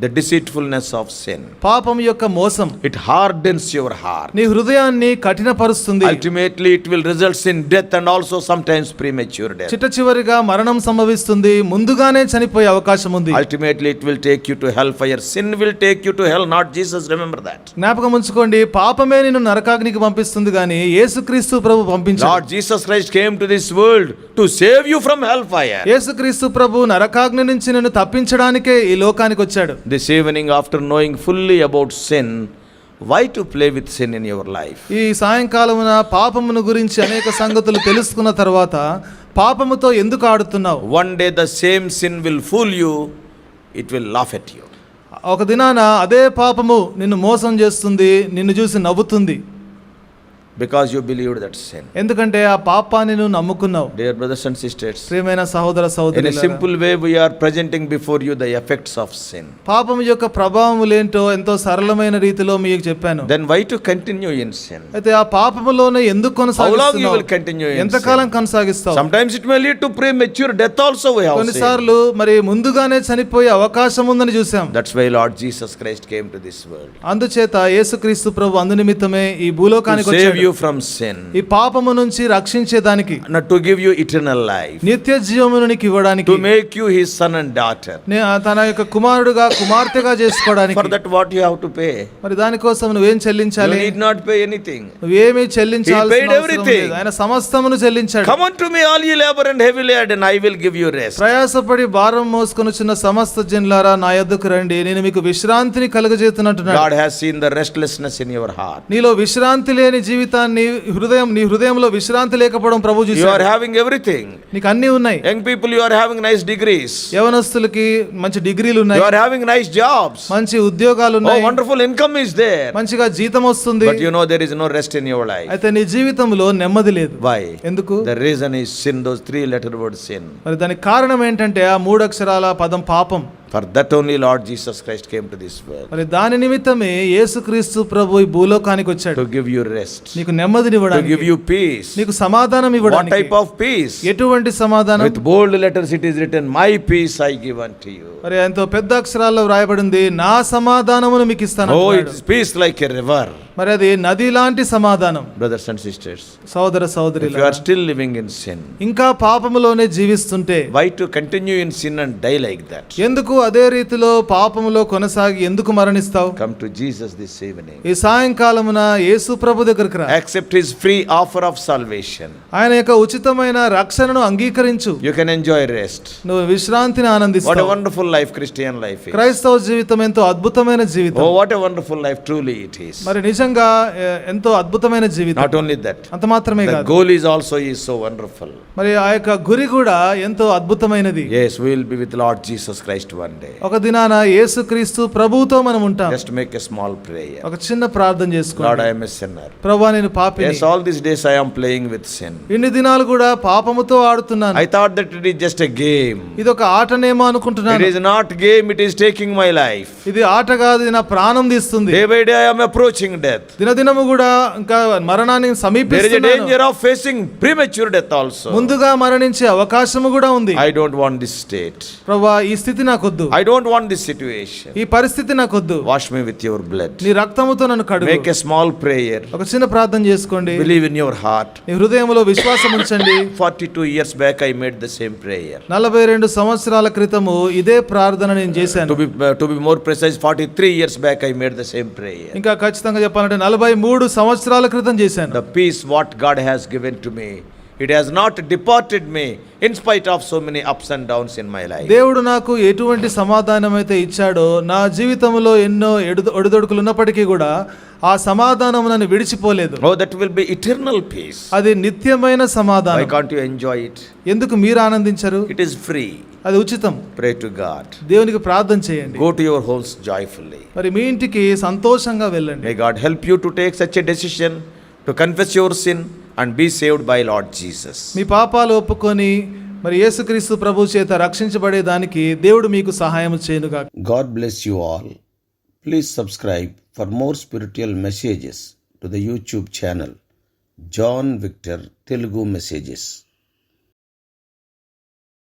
The deceitfulness of sin. పాపం యొక్క మోసం It hardens your heart. నీ హృదయాన్ని కఠినపరుస్తుంది. Ultimately it will result in death and also sometimes premature death. చిట్ట చివరిగా మరణం సంభవిస్తుంది. ముందుగానే చనిపోయే అవకాశం ఉంది. Ultimately it will take you to hellfire. Sin will take you to hell, not Jesus. Remember that. జ్ఞాపకం ఉంచుకోండి, పాపమే నిన్ను నరకాగ్నికి పంపిస్తుంది కానీ యేసుక్రీస్తు ప్రభు పంపించాడు. Lord Jesus Christ came to this world to save you from hellfire. యేసుక్రీస్తు ప్రభు నరకాగ్ని నుంచి నిన్ను తప్పించడానికే ఈ లోకానికి వచ్చాడు. This evening, after knowing fully about sin, why to play with sin in your life? ఈ సాయంకాలమున పాపమును గురించి అనేక సంగతులు తెలుసుకున్న తర్వాత పాపముతో ఎందుకు ఆడుతున్నావు? One day the same sin will fool you. It will laugh at you. ఒక దినాన అదే పాపము నిన్ను మోసం చేస్తుంది, నిన్ను చూసి నవ్వుతుంది. Because you believed that sin. ఎందుకంటే ఆ పాపాన్ని నువ్వు నమ్ముకున్నావు. Dear brothers and sisters, ప్రియమైన సహోదర in a సహోదరులారా, simple way we are presenting before you the effects of sin. పాపం యొక్క ప్రభావములేంటో ఎంతో సరళమైన రీతిలో మీకు చెప్పాను. Then why to continue in sin? అయితే ఆ పాపములోనే ఎందుకు How long you కొనసాగిస్తున్నావు? will continue in ఎంతకాలం sin? కొనసాగిస్తావు? Sometimes it may lead to premature death also we have seen. కొన్నిసార్లు మరి ముందుగానే చనిపోయే అవకాశం ఉందని చూసాం. That's why Lord Jesus Christ came to this world. అందుచేత యేసుక్రీస్తు ప్రభు అందు నిమిత్తమే ఈ To భూలోకానికి save వచ్చాడు. you from sin. ఈ పాపము నుంచి రక్షించేదానికి, Not to give you eternal life. నిత్య జీవమును నీకు ఇవ్వడానికి, To make you his son and daughter. తన యొక్క కుమారుడుగా కుమార్తెగా చేసుకోవడానికి. For that what you have to pay? మరి దానికోసం నువ్వేం You చెల్లించాలి? need not pay anything. నువ్వేమీ చెల్లించాల్సిన He paid అవసరం everything. లేదు. ఆయన సమస్తమును చెల్లించాడు. Come unto me all ye labor and heavy laden, I will give you rest. ప్రయాసపడి భారం మోసుకొనుచున్న సమస్త జనులారా నా యొద్దకు రండి, నేను మీకు విశ్రాంతిని కలుగజేస్తున్నట్టున్నాడు. God has seen the restlessness in your heart. నీలో విశ్రాంతి లేని జీవితాన్ని నీ హృదయంలో విశ్రాంతి లేకపోవడం ప్రభు You are చూశాడు. having everything. నీకు అన్ని ఉన్నాయి. Young people, you are having nice degrees. యవనస్తులకి మంచి డిగ్రీలు You ఉన్నాయి, are having nice jobs. మంచి ఉద్యోగాలు Oh, ఉన్నాయి, wonderful income is there. మంచిగా జీతం వస్తుంది. But you know there is no rest in your life. అయితే నీ జీవితంలో నెమ్మది లేదు. Why? ఎందుకు? The reason is sin, those 3-letter word sin. మరి దానికి కారణం ఏంటంటే ఆ 3 అక్షరాల పదం పాపం. For that only Lord Jesus Christ came to this world. మరి దాని నిమిత్తమే యేసుక్రీస్తు ప్రభు ఈ భూలోకానికి వచ్చాడు. To give you rest. నీకు నెమ్మదిని To ఇవ్వడానికి, give you peace. నీకు సమాధానం What ఇవ్వడానికి. type of peace? ఎటువంటి సమాధానం? With bold letters it is written, my peace I give unto you. మరి ఎంతో పెద్ద అక్షరాల్లో వ్రాయబడింది, నా సమాధానమును మీకు ఇస్తాను Oh, అంటున్నాడు. it is peace like a river. మరి అది నది లాంటి సమాధానం. Brothers and sisters, సోదర if you సోదరులారా, are still living in sin, ఇంకా పాపములోనే జీవిస్తుంటే why to continue in sin and die like that? ఎందుకు అదే రీతిలో పాపములో కొనసాగి ఎందుకు మరణిస్తావు? Come to Jesus this evening. ఈ సాయంకాలమున యేసు ప్రభు దగ్గరికి రా. Accept his free offer of salvation. ఆయన యొక్క ఉచితమైన రక్షణను అంగీకరించు. You can enjoy rest. నువ్వు విశ్రాంతిని What a ఆనందిస్తావు. wonderful life Christian life is. క్రైస్తవ జీవితం ఎంతో అద్భుతమైన జీవితం. Oh, what a wonderful life truly it is. మరి నిజంగా నిజంగా ఎంతో అద్భుతమైన జీవితం. Not only that, అంత మాత్రమే the కాదు, goal is also so wonderful. మరి ఆ యొక్క గురి కూడా ఎంతో అద్భుతమైనది. Yes, we will be with Lord Jesus Christ one day. ఒక దినాన యేసుక్రీస్తు ప్రభువుతో మనం ఉంటాం. Just make a small prayer. ఒక చిన్న ప్రార్థన చేసుకోండి. Lord, I am a sinner. ప్రభువా, నేను పాపిని. Yes, all these days I am playing with sin. ఇన్ని దినాలు కూడా పాపముతో ఆడుతున్నాను. I thought that it is just a game. ఇది ఒక ఆటనేమో అనుకుంటున్నాను. It is not game, it is taking my life. ఇది ఆట కాదు, ఇది నా ప్రాణం తీస్తుంది. Day by day I am approaching death. దినదినము కూడా ఇంకా మరణాన్ని There is a సమీపిస్తున్నాను. danger of facing premature death also. ముందుగా మరణించే అవకాశము కూడా ఉంది. I don't want this state. ప్రభువా, ఈ స్థితి నాకొద్దు. I don't want this situation. ఈ పరిస్థితి నాకొద్దు. Wash me with your blood. నీ రక్తముతో నన్ను కడుగు. Make a small prayer. ఒక చిన్న ప్రార్థన చేసుకోండి. Believe in your heart. నీ హృదయంలో విశ్వాసం ఉంచండి. 42 years back I made the same prayer. 42 సంవత్సరాల క్రితము ఇదే ప్రార్థన నేను చేశాను. To be more precise, 43 years back I made the same prayer. ఇంకా ఖచ్చితంగా చెప్పాలంటే 43 సంవత్సరాల క్రితం చేశాను. The peace what God has given to me, it has not departed me in spite of so many ups and downs in my life. దేవుడు నాకు ఎటువంటి సమాధానం అయితే ఇచ్చాడో, నా జీవితంలో ఎన్నో ఒడిదొడుకులు ఉన్నప్పటికీ కూడా ఆ సమాధానం నన్ను విడిచిపోలేదు. Oh, that will be eternal peace. అది నిత్యమైన Why సమాధానం. can't you enjoy it? ఎందుకు మీరు ఆనందించరు? It is free. అది ఉచితం. Pray to God. దేవునికి ప్రార్థన చేయండి. Go to your homes joyfully. మరి మీ ఇంటికి సంతోషంగా వెళ్ళండి. May God help you to take such a decision, to confess your sin and be saved by Lord Jesus. మీ పాపాలు ఒప్పుకొని మరి యేసుక్రీస్తు ప్రభు చేత రక్షించబడే దానికి దేవుడు మీకు సహాయం చేయనుగా. God bless you all. Please subscribe for more spiritual messages to the YouTube channel John Victor Telugu Messages.